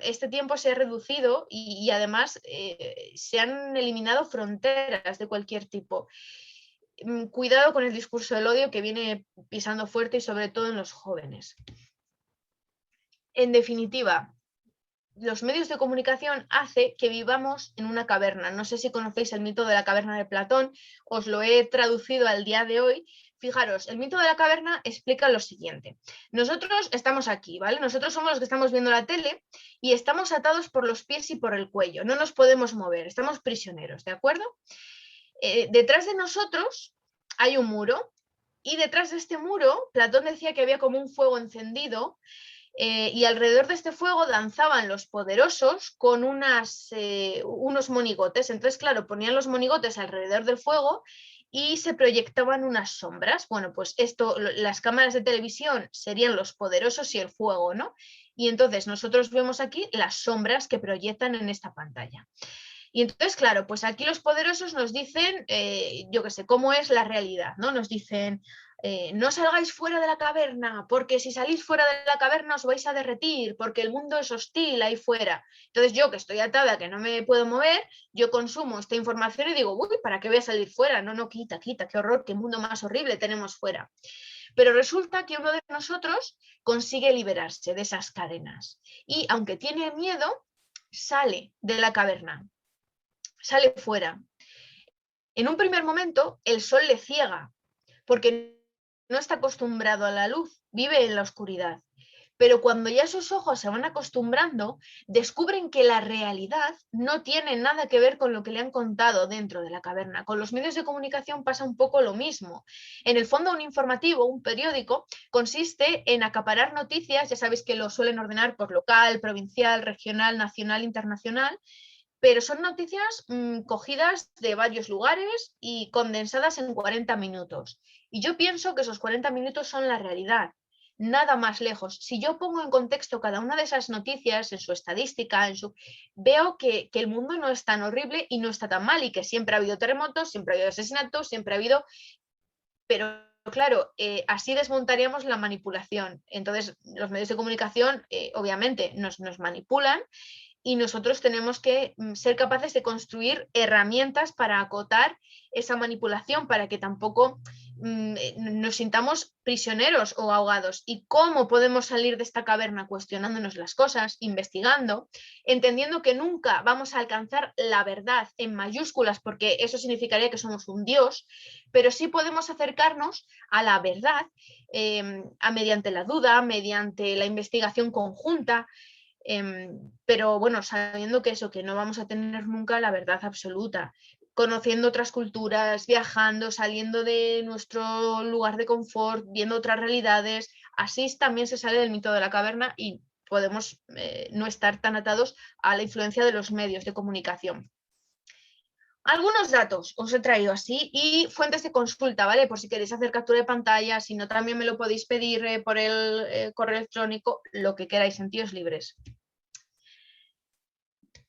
este tiempo se ha reducido y además se han eliminado fronteras de cualquier tipo. Cuidado con el discurso del odio que viene pisando fuerte y sobre todo en los jóvenes. En definitiva, los medios de comunicación hacen que vivamos en una caverna. No sé si conocéis el mito de la caverna de Platón, os lo he traducido al día de hoy, Fijaros, el mito de la caverna explica lo siguiente. Nosotros estamos aquí, ¿vale? Nosotros somos los que estamos viendo la tele y estamos atados por los pies y por el cuello. No nos podemos mover, estamos prisioneros, ¿de acuerdo? Detrás de nosotros hay un muro y detrás de este muro, Platón decía que había como un fuego encendido y alrededor de este fuego danzaban los poderosos con unos monigotes. Entonces, claro, ponían los monigotes alrededor del fuego y se proyectaban unas sombras. Bueno, pues esto, las cámaras de televisión serían los poderosos y el fuego, ¿no? Y entonces nosotros vemos aquí las sombras que proyectan en esta pantalla. Y entonces, claro, pues aquí los poderosos nos dicen, yo qué sé, cómo es la realidad, ¿no? Nos dicen, no salgáis fuera de la caverna, porque si salís fuera de la caverna os vais a derretir, porque el mundo es hostil ahí fuera. Entonces yo, que estoy atada, que no me puedo mover, yo consumo esta información y digo, uy, ¿para qué voy a salir fuera? No, no, quita, qué horror, qué mundo más horrible tenemos fuera. Pero resulta que uno de nosotros consigue liberarse de esas cadenas y, aunque tiene miedo, sale de la caverna, sale fuera. En un primer momento, el sol le ciega, porque no está acostumbrado a la luz, vive en la oscuridad. Pero cuando ya sus ojos se van acostumbrando, descubren que la realidad no tiene nada que ver con lo que le han contado dentro de la caverna. Con los medios de comunicación pasa un poco lo mismo. En el fondo, un informativo, un periódico, consiste en acaparar noticias, ya sabéis que lo suelen ordenar por local, provincial, regional, nacional, internacional, pero son noticias cogidas de varios lugares y condensadas en 40 minutos. Y yo pienso que esos 40 minutos son la realidad, nada más lejos. Si yo pongo en contexto cada una de esas noticias, en su estadística, veo que el mundo no es tan horrible y no está tan mal, y que siempre ha habido terremotos, siempre ha habido asesinatos, siempre ha habido... Pero claro, así desmontaríamos la manipulación. Entonces, los medios de comunicación, obviamente, nos manipulan, y nosotros tenemos que ser capaces de construir herramientas para acotar esa manipulación, para que tampoco nos sintamos prisioneros o ahogados. ¿Y cómo podemos salir de esta caverna? Cuestionándonos las cosas, investigando, entendiendo que nunca vamos a alcanzar la verdad en mayúsculas, porque eso significaría que somos un dios, pero sí podemos acercarnos a la verdad mediante la duda, mediante la investigación conjunta. Pero bueno, sabiendo que eso, que no vamos a tener nunca la verdad absoluta, conociendo otras culturas, viajando, saliendo de nuestro lugar de confort, viendo otras realidades, así también se sale del mito de la caverna y podemos no estar tan atados a la influencia de los medios de comunicación. Algunos datos os he traído así y fuentes de consulta, ¿vale? Por si queréis hacer captura de pantalla, si no también me lo podéis pedir por el correo electrónico, lo que queráis, sentidos libres.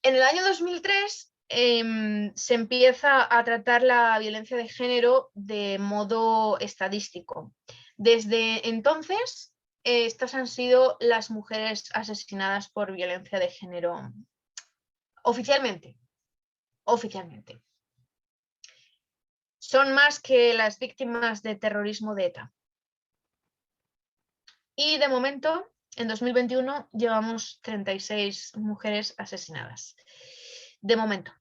En el año 2003 se empieza a tratar la violencia de género de modo estadístico. Desde entonces, estas han sido las mujeres asesinadas por violencia de género oficialmente. Oficialmente. Son más que las víctimas de terrorismo de ETA. Y de momento, en 2021, llevamos 36 mujeres asesinadas. De momento.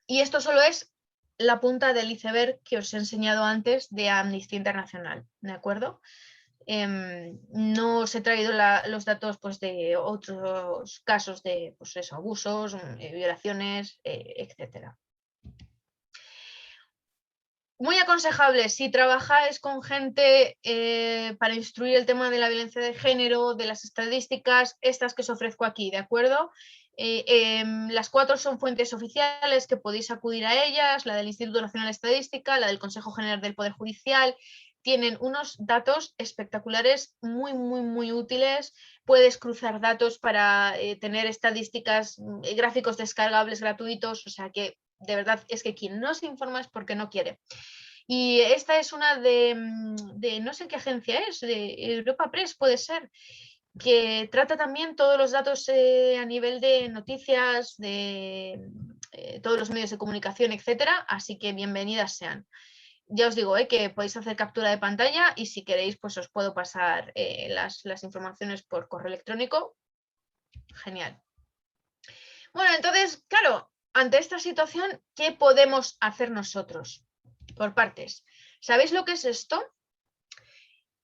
Y esto solo es la punta del iceberg que os he enseñado antes de Amnistía Internacional, ¿de acuerdo? No os he traído los datos pues, de otros casos de pues eso, abusos, violaciones, etc. Muy aconsejable si trabajáis con gente para instruir el tema de la violencia de género, de las estadísticas, estas que os ofrezco aquí, ¿de acuerdo? Las 4 son fuentes oficiales que podéis acudir a ellas, la del Instituto Nacional de Estadística, la del Consejo General del Poder Judicial. Tienen unos datos espectaculares, muy, muy, muy útiles. Puedes cruzar datos para tener estadísticas, gráficos descargables gratuitos, o sea que de verdad es que quien no se informa es porque no quiere. Y esta es una de no sé qué agencia es, de Europa Press puede ser, que trata también todos los datos a nivel de noticias, de todos los medios de comunicación, etcétera, así que bienvenidas sean. Ya os digo que podéis hacer captura de pantalla y si queréis pues os puedo pasar las informaciones por correo electrónico. Genial. Bueno, entonces, claro, ante esta situación, ¿qué podemos hacer nosotros? Por partes. ¿Sabéis lo que es esto?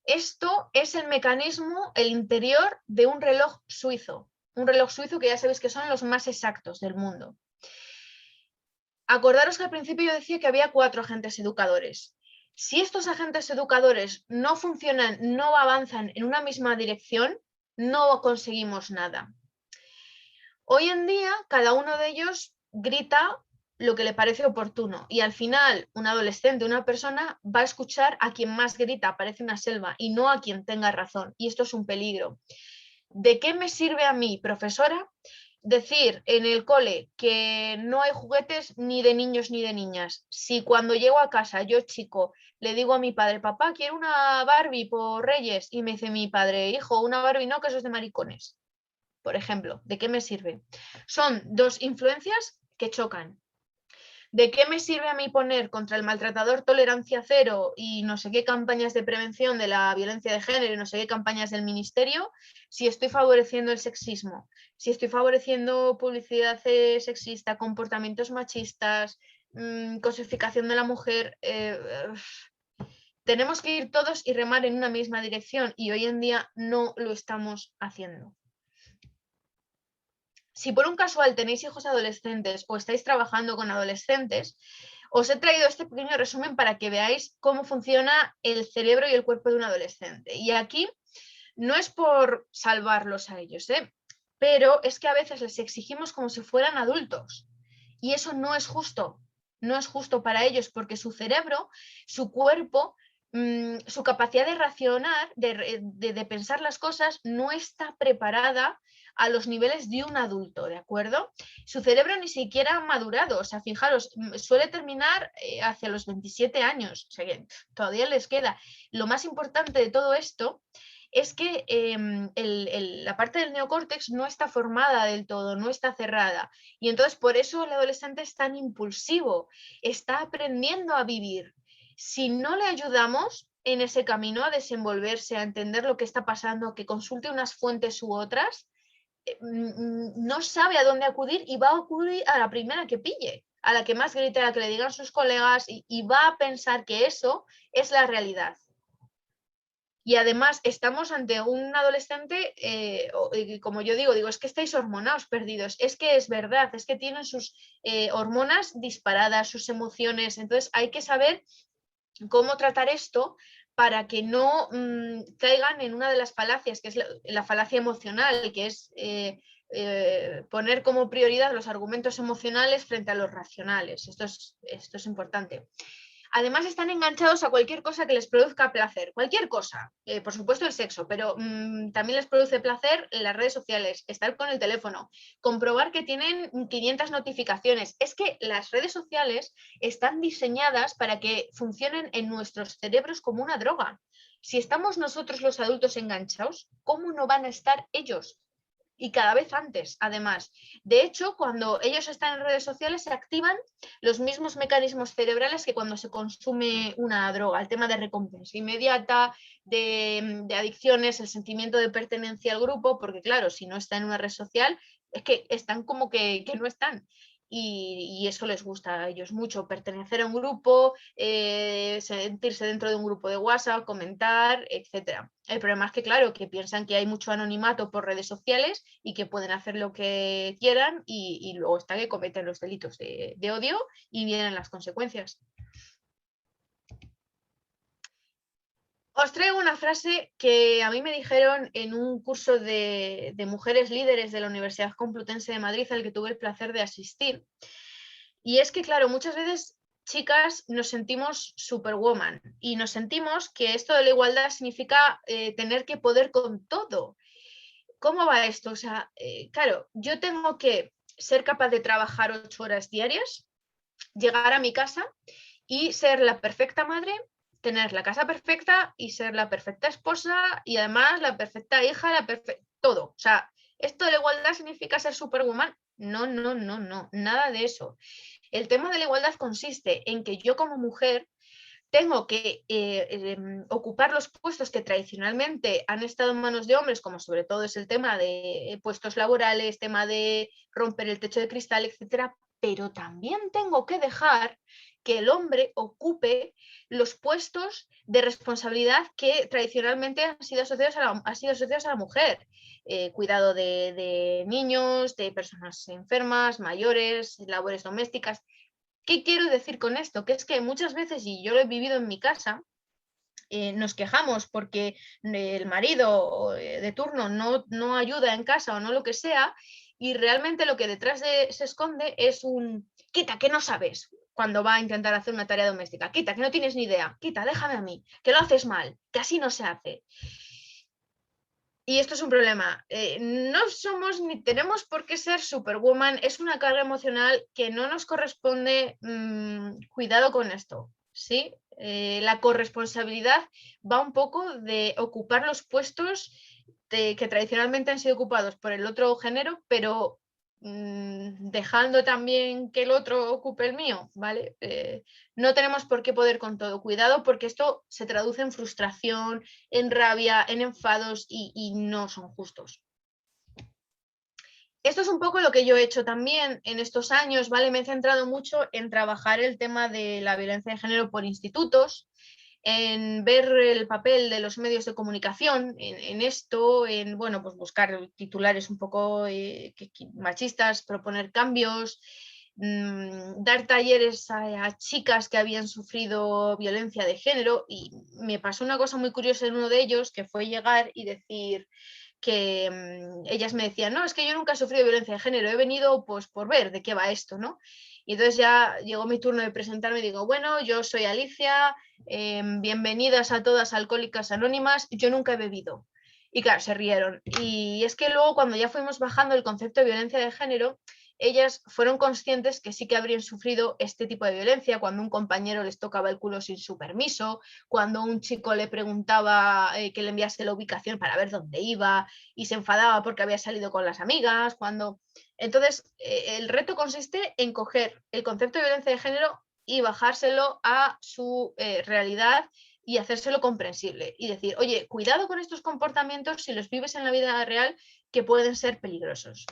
Esto es el mecanismo, el interior de un reloj suizo. Un reloj suizo que ya sabéis que son los más exactos del mundo. Acordaros que al principio yo decía que había 4 agentes educadores. Si estos agentes educadores no funcionan, no avanzan en una misma dirección, no conseguimos nada. Hoy en día, cada uno de ellos grita lo que le parece oportuno y al final un adolescente, una persona va a escuchar a quien más grita, parece una selva, y no a quien tenga razón, y esto es un peligro. ¿De qué me sirve a mí, profesora, decir en el cole que no hay juguetes ni de niños ni de niñas? Si cuando llego a casa, yo chico, le digo a mi padre, papá, quiero una Barbie por Reyes, y me dice mi padre, hijo, una Barbie no, que eso es de maricones. Por ejemplo, ¿de qué me sirve? Son 2 influencias que chocan. ¿De qué me sirve a mí poner contra el maltratador tolerancia cero y no sé qué campañas de prevención de la violencia de género y no sé qué campañas del ministerio si estoy favoreciendo el sexismo, si estoy favoreciendo publicidad sexista, comportamientos machistas, cosificación de la mujer? Tenemos que ir todos y remar en una misma dirección y hoy en día no lo estamos haciendo. Si por un casual tenéis hijos adolescentes o estáis trabajando con adolescentes, os he traído este pequeño resumen para que veáis cómo funciona el cerebro y el cuerpo de un adolescente. Y aquí no es por salvarlos a ellos, pero es que a veces les exigimos como si fueran adultos. Y eso no es justo. No es justo para ellos porque su cerebro, su cuerpo, su capacidad de racionar, de pensar las cosas, no está preparada a los niveles de un adulto, ¿de acuerdo? Su cerebro ni siquiera ha madurado, o sea, fijaros, suele terminar hacia los 27 años, o sea que todavía les queda. Lo más importante de todo esto es que la parte del neocórtex no está formada del todo, no está cerrada. Y entonces por eso el adolescente es tan impulsivo, está aprendiendo a vivir. Si no le ayudamos en ese camino a desenvolverse, a entender lo que está pasando, que consulte unas fuentes u otras, no sabe a dónde acudir y va a acudir a la primera que pille, a la que más grite, a la que le digan sus colegas y va a pensar que eso es la realidad. Y además estamos ante un adolescente, como yo digo, es que estáis hormonados perdidos, es que es verdad, es que tienen sus hormonas disparadas, sus emociones, entonces hay que saber cómo tratar esto para que no caigan en una de las falacias, que es la falacia emocional, que es poner como prioridad los argumentos emocionales frente a los racionales. Esto es importante. Además están enganchados a cualquier cosa que les produzca placer, cualquier cosa, por supuesto el sexo, pero también les produce placer en las redes sociales, estar con el teléfono, comprobar que tienen 500 notificaciones. Es que las redes sociales están diseñadas para que funcionen en nuestros cerebros como una droga. Si estamos nosotros los adultos enganchados, ¿cómo no van a estar ellos? Y cada vez antes, además. De hecho, cuando ellos están en redes sociales se activan los mismos mecanismos cerebrales que cuando se consume una droga, el tema de recompensa inmediata, de adicciones, el sentimiento de pertenencia al grupo, porque claro, si no está en una red social, es que están como que no están. Y eso les gusta a ellos mucho, pertenecer a un grupo, sentirse dentro de un grupo de WhatsApp, comentar, etc. El problema es que, claro, que piensan que hay mucho anonimato por redes sociales y que pueden hacer lo que quieran y luego está que cometen los delitos de odio y vienen las consecuencias. Os traigo una frase que a mí me dijeron en un curso de mujeres líderes de la Universidad Complutense de Madrid al que tuve el placer de asistir. Y es que, claro, muchas veces, chicas, nos sentimos superwoman y nos sentimos que esto de la igualdad significa tener que poder con todo. ¿Cómo va esto? O sea, claro, yo tengo que ser capaz de trabajar 8 horas diarias, llegar a mi casa y ser la perfecta madre, tener la casa perfecta y ser la perfecta esposa y además la perfecta hija, todo. O sea, ¿esto de la igualdad significa ser superwoman? No, no, no, no, nada de eso. El tema de la igualdad consiste en que yo como mujer tengo que ocupar los puestos que tradicionalmente han estado en manos de hombres, como sobre todo es el tema de puestos laborales, tema de romper el techo de cristal, etcétera, pero también tengo que dejar que el hombre ocupe los puestos de responsabilidad que tradicionalmente han sido asociados a la mujer. Cuidado de niños, de personas enfermas, mayores, labores domésticas. ¿Qué quiero decir con esto? Que es que muchas veces, y yo lo he vivido en mi casa, nos quejamos porque el marido de turno no ayuda en casa o no lo que sea, y realmente lo que detrás se esconde es un quita, que no sabes cuando va a intentar hacer una tarea doméstica, quita, que no tienes ni idea, quita, déjame a mí, que lo haces mal, que así no se hace. Y esto es un problema. No somos ni tenemos por qué ser superwoman, es una carga emocional que no nos corresponde. Cuidado con esto, ¿sí? La corresponsabilidad va un poco de ocupar los puestos que tradicionalmente han sido ocupados por el otro género, pero dejando también que el otro ocupe el mío, ¿vale? No tenemos por qué poder con todo. Cuidado, porque esto se traduce en frustración, en rabia, en enfados y no son justos. Esto es un poco lo que yo he hecho también en estos años, ¿vale? Me he centrado mucho en trabajar el tema de la violencia de género por institutos, en ver el papel de los medios de comunicación en esto, en bueno, pues buscar titulares un poco machistas, proponer cambios, dar talleres a chicas que habían sufrido violencia de género. Y me pasó una cosa muy curiosa en uno de ellos, que fue llegar y decir que ellas me decían, no, es que yo nunca he sufrido violencia de género, he venido pues por ver de qué va esto, ¿no? Y entonces ya llegó mi turno de presentarme y digo, bueno, yo soy Alicia, bienvenidas a todas Alcohólicas Anónimas, yo nunca he bebido. Y claro, se rieron. Y es que luego cuando ya fuimos bajando el concepto de violencia de género, ellas fueron conscientes que sí que habrían sufrido este tipo de violencia cuando un compañero les tocaba el culo sin su permiso, cuando un chico le preguntaba que le enviase la ubicación para ver dónde iba y se enfadaba porque había salido con las amigas, cuando... Entonces, el reto consiste en coger el concepto de violencia de género y bajárselo a su realidad y hacérselo comprensible y decir, oye, cuidado con estos comportamientos si los vives en la vida real, que pueden ser peligrosos.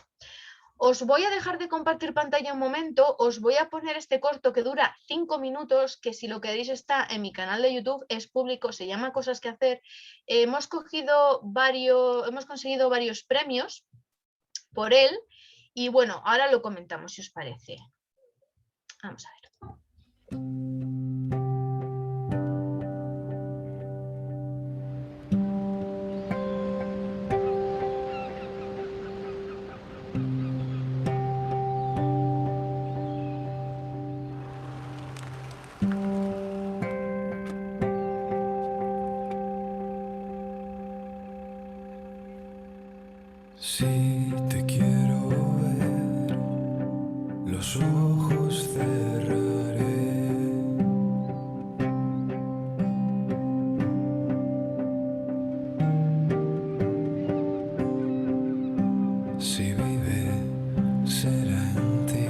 Os voy a dejar de compartir pantalla un momento, os voy a poner este corto que dura 5 minutos, que si lo queréis está en mi canal de YouTube, es público, se llama Cosas que hacer. Hemos conseguido varios premios por él y bueno, ahora lo comentamos si os parece. Vamos a ver. Si te quiero ver, los ojos cerraré. Si vive, será en ti,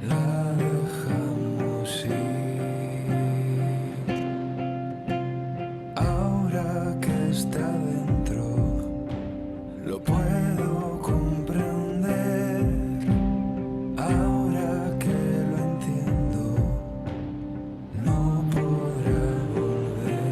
la dejamos ir. Ahora que está dentro, lo puedo comprender, ahora que lo entiendo, no podrá volver.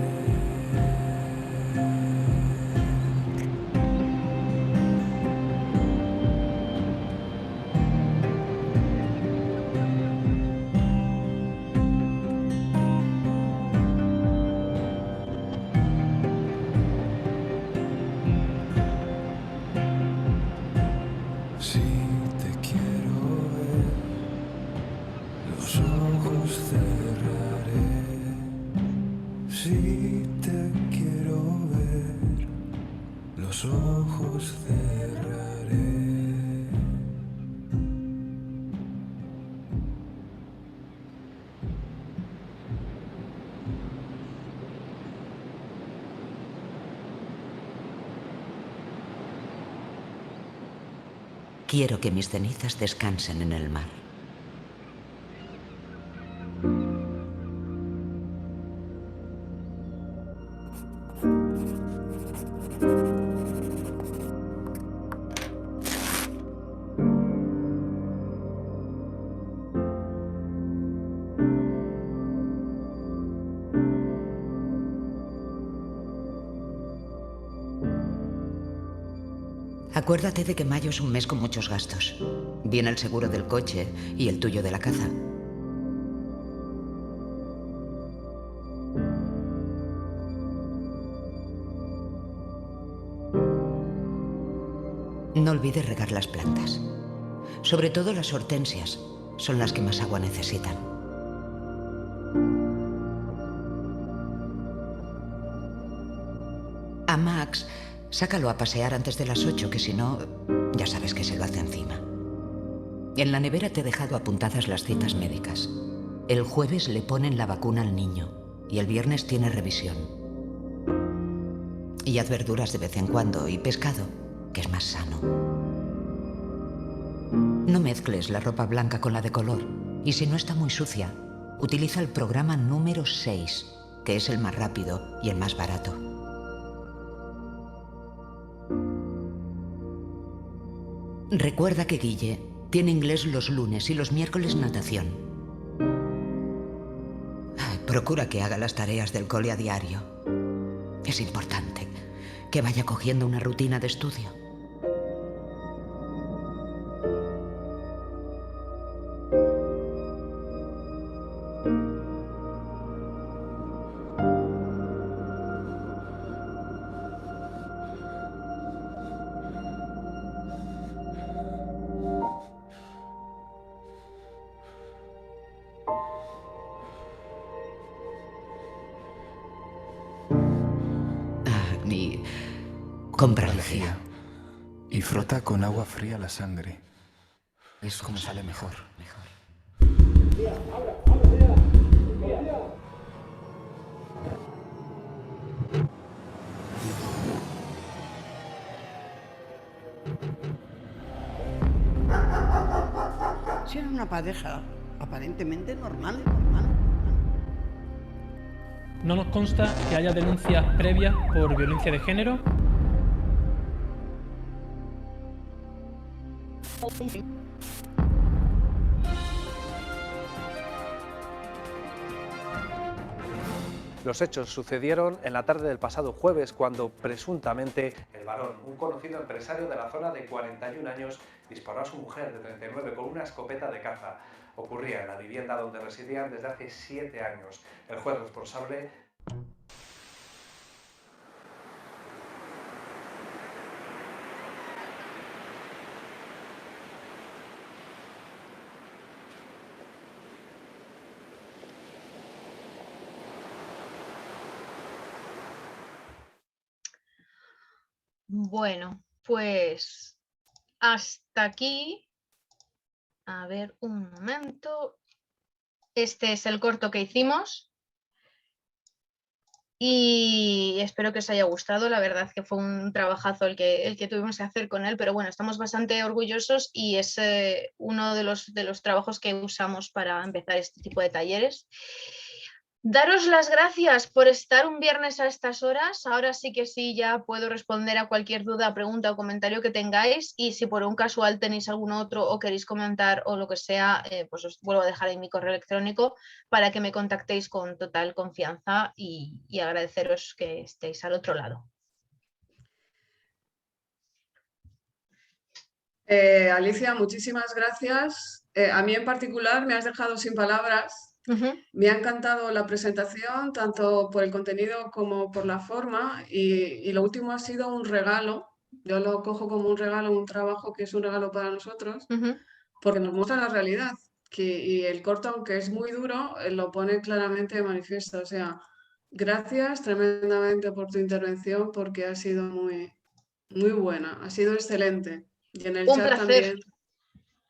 Si te quiero ver, los ojos cerraré. Si te quiero ver, los ojos cerraré. Quiero que mis cenizas descansen en el mar. Acuérdate de que mayo es un mes con muchos gastos. Viene el seguro del coche y el tuyo de la caza. No olvides regar las plantas. Sobre todo las hortensias. Son las que más agua necesitan. A Max, sácalo a pasear antes de las 8, que si no, ya sabes que se lo hace encima. En la nevera te he dejado apuntadas las citas médicas. El jueves le ponen la vacuna al niño y el viernes tiene revisión. Y haz verduras de vez en cuando y pescado, que es más sano. No mezcles la ropa blanca con la de color y si no está muy sucia, utiliza el programa número 6, que es el más rápido y el más barato. Recuerda que Guille tiene inglés los lunes y los miércoles natación. Procura que haga las tareas del cole a diario. Es importante que vaya cogiendo una rutina de estudio. Y compra lejía. Y frota con agua fría la sangre. Es como sale mejor. Si era una pareja aparentemente normal. No nos consta que haya denuncias previas por violencia de género. Los hechos sucedieron en la tarde del pasado jueves cuando presuntamente el varón, un conocido empresario de la zona de 41 años, disparó a su mujer de 39 con una escopeta de caza. Ocurría en la vivienda donde residían desde hace 7 años. El juez responsable... Bueno, pues hasta aquí. A ver, un momento. Este es el corto que hicimos. Y espero que os haya gustado. La verdad que fue un trabajazo el que tuvimos que hacer con él, pero bueno, estamos bastante orgullosos y es uno de los trabajos que usamos para empezar este tipo de talleres. Daros las gracias por estar un viernes a estas horas. Ahora sí que sí, ya puedo responder a cualquier duda, pregunta o comentario que tengáis, y si por un casual tenéis algún otro o queréis comentar o lo que sea, pues os vuelvo a dejar ahí mi correo electrónico para que me contactéis con total confianza y agradeceros que estéis al otro lado. Alicia, muchísimas gracias. A mí en particular me has dejado sin palabras. Me ha encantado la presentación, tanto por el contenido como por la forma, y lo último ha sido un regalo. Yo lo cojo como un regalo, un trabajo que es un regalo para nosotros, porque nos muestra la realidad. Y el corto, aunque es muy duro, lo pone claramente de manifiesto. O sea, gracias tremendamente por tu intervención, porque ha sido muy, muy buena, ha sido excelente. Y en el Un chat placer. también.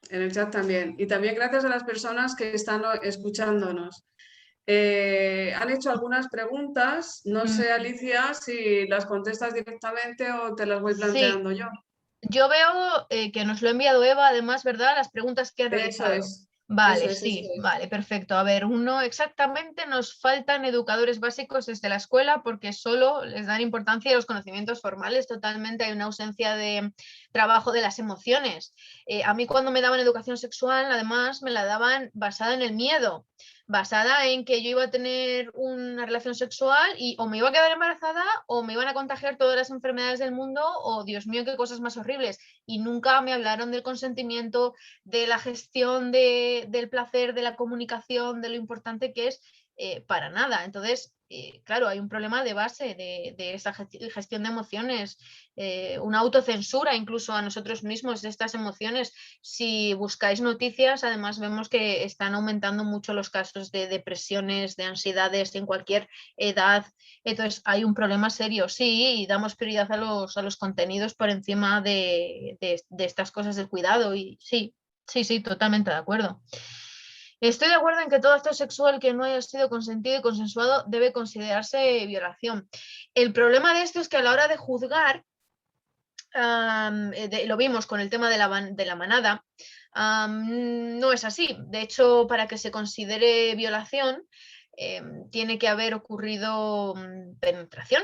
En el chat también. Y también gracias a las personas que están escuchándonos. Han hecho algunas preguntas. No sé, Alicia, si las contestas directamente o te las voy planteando yo. Yo veo que nos lo ha enviado Eva, además, ¿verdad? Las preguntas que ha realizado. Eso es. Vale, Eso es, sí, eso es. vale, perfecto. A ver, uno exactamente, nos faltan educadores básicos desde la escuela porque solo les dan importancia a los conocimientos formales, totalmente hay una ausencia de trabajo de las emociones. A mí cuando me daban educación sexual, además, me la daban basada en el miedo. basada en que yo iba a tener una relación sexual y o me iba a quedar embarazada o me iban a contagiar todas las enfermedades del mundo o Dios mío, qué cosas más horribles. Y nunca me hablaron del consentimiento, de la gestión del placer, de la comunicación, de lo importante que es para nada. Entonces, claro, hay un problema de base de esa gestión de emociones, una autocensura incluso a nosotros mismos de estas emociones. Si buscáis noticias, además vemos que están aumentando mucho los casos de depresiones, de ansiedades en cualquier edad. Entonces hay un problema serio, sí, y damos prioridad a los contenidos por encima de estas cosas del cuidado. Y sí, totalmente de acuerdo. Estoy de acuerdo en que todo acto sexual que no haya sido consentido y consensuado debe considerarse violación. El problema de esto es que a la hora de juzgar, lo vimos con el tema de la manada, no es así. De hecho, para que se considere violación, tiene que haber ocurrido penetración.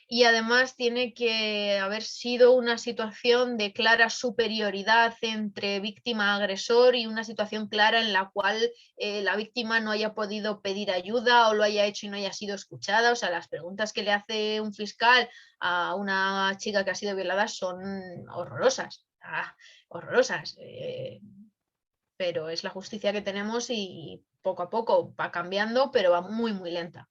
Y además tiene que haber sido una situación de clara superioridad entre víctima-agresor y una situación clara en la cual la víctima no haya podido pedir ayuda o lo haya hecho y no haya sido escuchada. O sea, las preguntas que le hace un fiscal a una chica que ha sido violada son horrorosas, horrorosas. Pero es la justicia que tenemos y poco a poco va cambiando, pero va muy, muy lenta.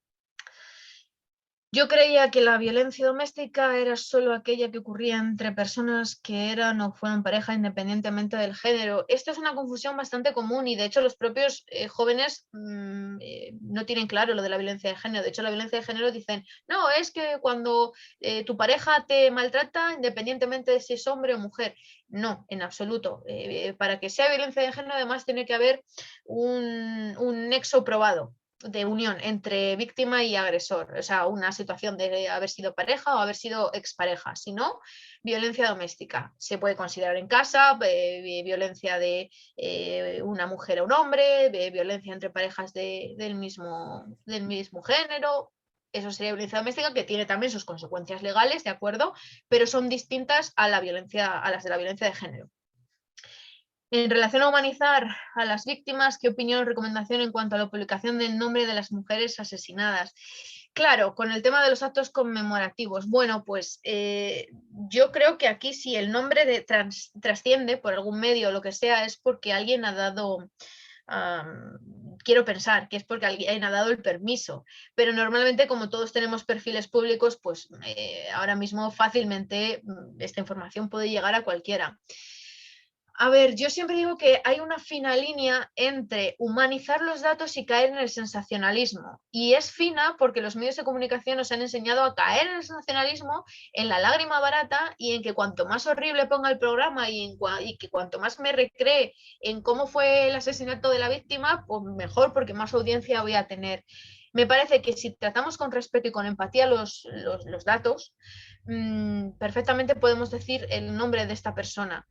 Yo creía que la violencia doméstica era solo aquella que ocurría entre personas que eran o fueron pareja independientemente del género. Esto es una confusión bastante común y de hecho los propios jóvenes no tienen claro lo de la violencia de género. De hecho la violencia de género dicen, no, es que cuando tu pareja te maltrata independientemente de si es hombre o mujer. No, en absoluto. Para que sea violencia de género además tiene que haber un nexo probado de unión entre víctima y agresor, o sea, una situación de haber sido pareja o haber sido expareja, si no, violencia doméstica. Se puede considerar en casa, violencia de una mujer a un hombre, violencia entre parejas del mismo género. Eso sería violencia doméstica, que tiene también sus consecuencias legales, ¿de acuerdo? Pero son distintas a las de la violencia de género. En relación a humanizar a las víctimas, ¿qué opinión o recomendación en cuanto a la publicación del nombre de las mujeres asesinadas? Claro, con el tema de los actos conmemorativos. Bueno, pues yo creo que aquí si el nombre trasciende por algún medio o lo que sea, es porque alguien ha dado... quiero pensar que es porque alguien ha dado el permiso, pero normalmente como todos tenemos perfiles públicos, pues ahora mismo fácilmente esta información puede llegar a cualquiera. A ver, yo siempre digo que hay una fina línea entre humanizar los datos y caer en el sensacionalismo. Y es fina porque los medios de comunicación nos han enseñado a caer en el sensacionalismo, en la lágrima barata y en que cuanto más horrible ponga el programa y que cuanto más me recree en cómo fue el asesinato de la víctima, pues mejor porque más audiencia voy a tener. Me parece que si tratamos con respeto y con empatía los datos, perfectamente podemos decir el nombre de esta persona.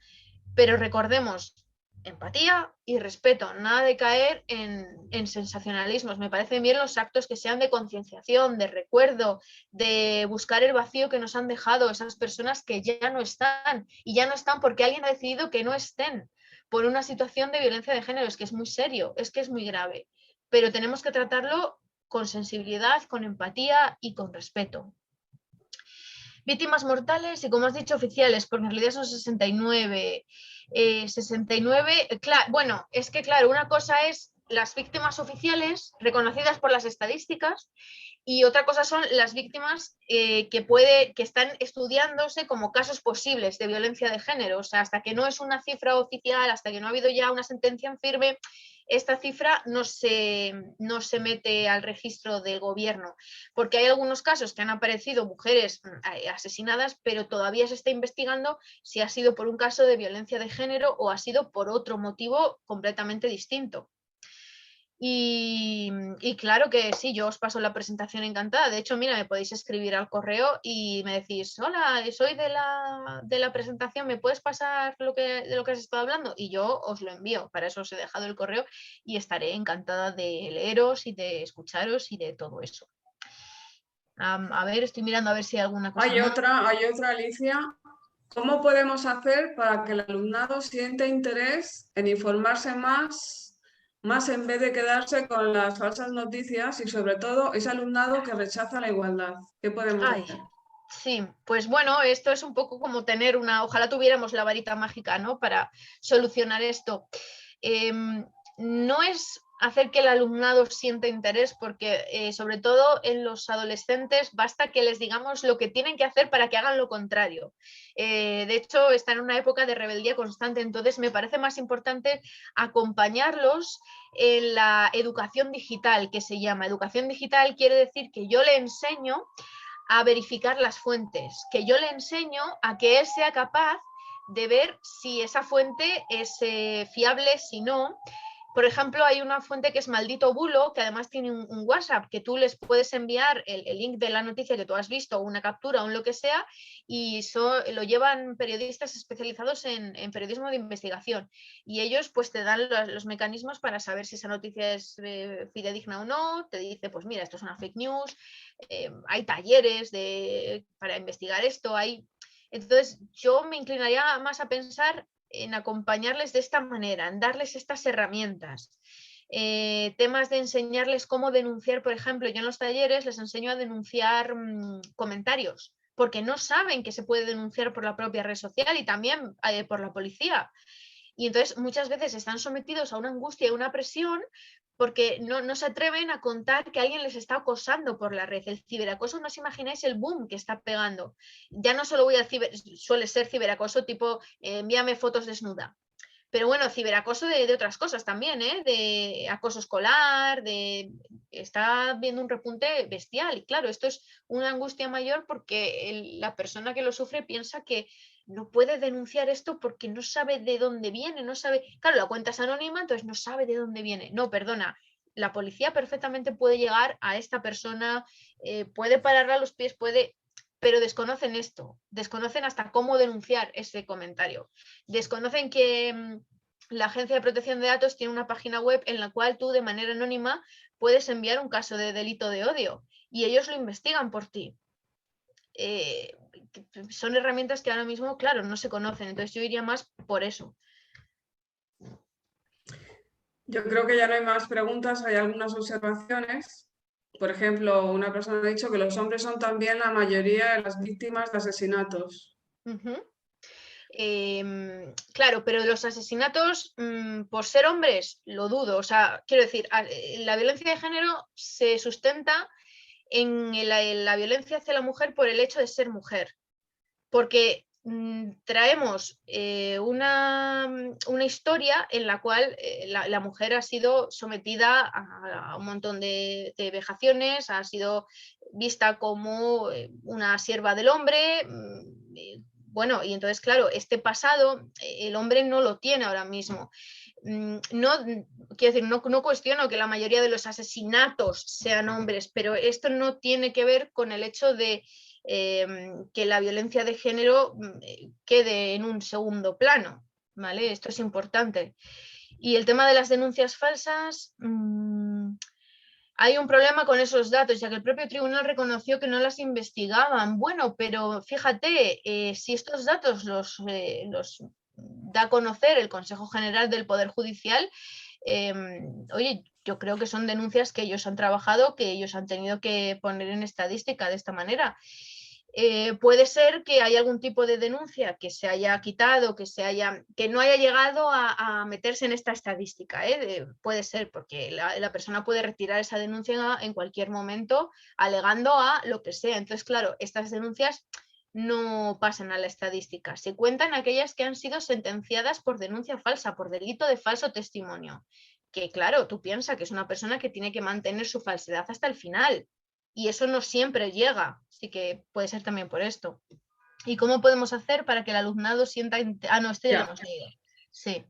Pero recordemos, empatía y respeto, nada de caer en sensacionalismos. Me parecen bien los actos que sean de concienciación, de recuerdo, de buscar el vacío que nos han dejado esas personas que ya no están, y ya no están porque alguien ha decidido que no estén por una situación de violencia de género. Es que es muy serio, es que es muy grave, pero tenemos que tratarlo con sensibilidad, con empatía y con respeto. Víctimas mortales y, como has dicho, oficiales, porque en realidad son 69. 69, bueno, es que claro, una cosa es las víctimas oficiales reconocidas por las estadísticas y otra cosa son las víctimas que están estudiándose como casos posibles de violencia de género. O sea, hasta que no es una cifra oficial, hasta que no ha habido ya una sentencia en firme, esta cifra no se mete al registro del gobierno, porque hay algunos casos que han aparecido mujeres asesinadas, pero todavía se está investigando si ha sido por un caso de violencia de género o ha sido por otro motivo completamente distinto. Y claro que sí, yo os paso la presentación encantada. De hecho, mira, me podéis escribir al correo y me decís, hola, soy de la presentación, ¿me puedes pasar de lo que has estado hablando? Y yo os lo envío. Para eso os he dejado el correo y estaré encantada de leeros y de escucharos y de todo eso. A ver, estoy mirando a ver si hay alguna cosa Hay más. otra, Alicia. ¿Cómo podemos hacer para que el alumnado sienta interés en informarse más más en vez de quedarse con las falsas noticias y sobre todo ese alumnado que rechaza la igualdad. ¿Qué podemos Ay, hacer? sí, pues bueno, esto es un poco como tener ojalá tuviéramos la varita mágica, ¿no? Para solucionar esto. No es hacer que el alumnado sienta interés, porque sobre todo en los adolescentes basta que les digamos lo que tienen que hacer para que hagan lo contrario. De hecho, están en una época de rebeldía constante, entonces me parece más importante acompañarlos en la educación digital, que se llama. Educación digital quiere decir que yo le enseño a verificar las fuentes, que yo le enseño a que él sea capaz de ver si esa fuente es fiable, si no. Por ejemplo, hay una fuente que es Maldito Bulo, que además tiene un WhatsApp, que tú les puedes enviar el link de la noticia que tú has visto, o una captura, o lo que sea, y lo llevan periodistas especializados en periodismo de investigación. Y ellos pues te dan los mecanismos para saber si esa noticia es fidedigna o no, te dice, pues mira, esto es una fake news, hay talleres para investigar esto, Entonces yo me inclinaría más a pensar en acompañarles de esta manera, en darles estas herramientas. Temas de enseñarles cómo denunciar, por ejemplo, yo en los talleres les enseño a denunciar comentarios, porque no saben que se puede denunciar por la propia red social y también por la policía. Y entonces muchas veces están sometidos a una angustia y una presión porque no se atreven a contar que alguien les está acosando por la red. El ciberacoso, no os imagináis el boom que está pegando. Ya no solo suele ser ciberacoso tipo envíame fotos desnuda. Pero bueno, ciberacoso de otras cosas también, de acoso escolar, está viendo un repunte bestial. Y claro, esto es una angustia mayor porque la persona que lo sufre piensa que no puede denunciar esto porque no sabe de dónde viene, no sabe, claro, la cuenta es anónima, entonces no sabe de dónde viene. No, perdona, la policía perfectamente puede llegar a esta persona, puede pararla a los pies, pero desconocen esto, desconocen hasta cómo denunciar ese comentario. Desconocen que la Agencia de Protección de Datos tiene una página web en la cual tú de manera anónima puedes enviar un caso de delito de odio y ellos lo investigan por ti. Son herramientas que ahora mismo, claro, no se conocen, entonces yo iría más por eso. Yo creo que ya no hay más preguntas, hay algunas observaciones. Por ejemplo, una persona ha dicho que los hombres son también la mayoría de las víctimas de asesinatos. Claro, pero de los asesinatos, por ser hombres, lo dudo. O sea, quiero decir, la violencia de género se sustenta en la violencia hacia la mujer por el hecho de ser mujer. Porque traemos una historia en la cual la mujer ha sido sometida a un montón de vejaciones, ha sido vista como una sierva del hombre. Bueno, y entonces, claro, este pasado el hombre no lo tiene ahora mismo. No, quiero decir, no cuestiono que la mayoría de los asesinatos sean hombres, pero esto no tiene que ver con el hecho de que la violencia de género quede en un segundo plano, ¿vale? Esto es importante. Y el tema de las denuncias falsas, hay un problema con esos datos, ya que el propio tribunal reconoció que no las investigaban. Bueno, pero fíjate, si estos datos los da a conocer el Consejo General del Poder Judicial, oye, yo creo que son denuncias que ellos han trabajado, que ellos han tenido que poner en estadística de esta manera. Puede ser que haya algún tipo de denuncia que se haya quitado, que no haya llegado a meterse en esta estadística. Puede ser, porque la persona puede retirar esa denuncia en cualquier momento alegando a lo que sea. Entonces, claro, estas denuncias no pasan a la estadística. Se cuentan aquellas que han sido sentenciadas por denuncia falsa, por delito de falso testimonio. Que claro, tú piensas que es una persona que tiene que mantener su falsedad hasta el final. Y eso no siempre llega, así que puede ser también por esto. ¿Y cómo podemos hacer para que el alumnado sienta... no, este ya lo hemos leído. Sí.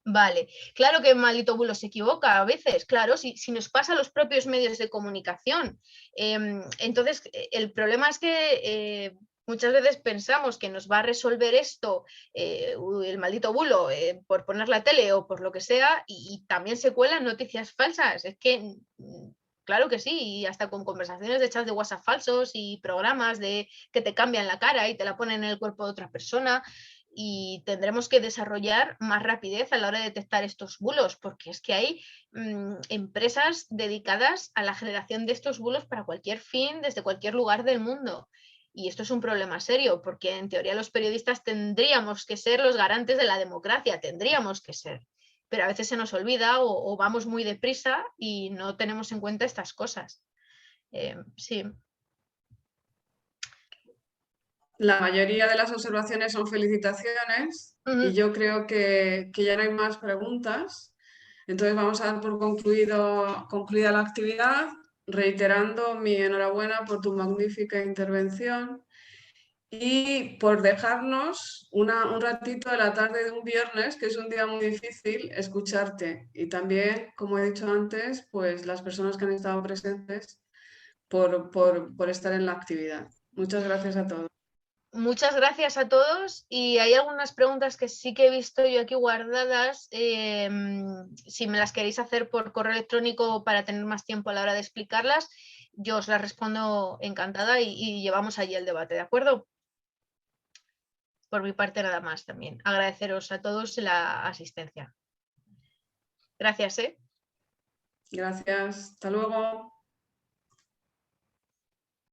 Vale. Claro que Maldito Bulo se equivoca a veces, claro, si nos pasa a los propios medios de comunicación. Entonces, el problema es que muchas veces pensamos que nos va a resolver esto el Maldito Bulo por poner la tele o por lo que sea, y también se cuelan noticias falsas. Es que... Claro que sí, y hasta con conversaciones de chats de WhatsApp falsos y programas que te cambian la cara y te la ponen en el cuerpo de otra persona. y tendremos que desarrollar más rapidez a la hora de detectar estos bulos, porque es que hay empresas dedicadas a la generación de estos bulos para cualquier fin, desde cualquier lugar del mundo. Y esto es un problema serio, porque en teoría los periodistas tendríamos que ser los garantes de la democracia, tendríamos que ser. Pero a veces se nos olvida o vamos muy deprisa y no tenemos en cuenta estas cosas. Sí. La mayoría de las observaciones son felicitaciones y yo creo que ya no hay más preguntas. Entonces vamos a dar por concluida la actividad, reiterando mi enhorabuena por tu magnífica intervención y por dejarnos un ratito de la tarde de un viernes, que es un día muy difícil, escucharte. Y también, como he dicho antes, pues las personas que han estado presentes por estar en la actividad. Muchas gracias a todos. Muchas gracias a todos y hay algunas preguntas que sí que he visto yo aquí guardadas. Si me las queréis hacer por correo electrónico para tener más tiempo a la hora de explicarlas, yo os las respondo encantada y llevamos allí el debate, ¿de acuerdo? Por mi parte nada más también. Agradeceros a todos la asistencia. Gracias. Gracias. Hasta luego.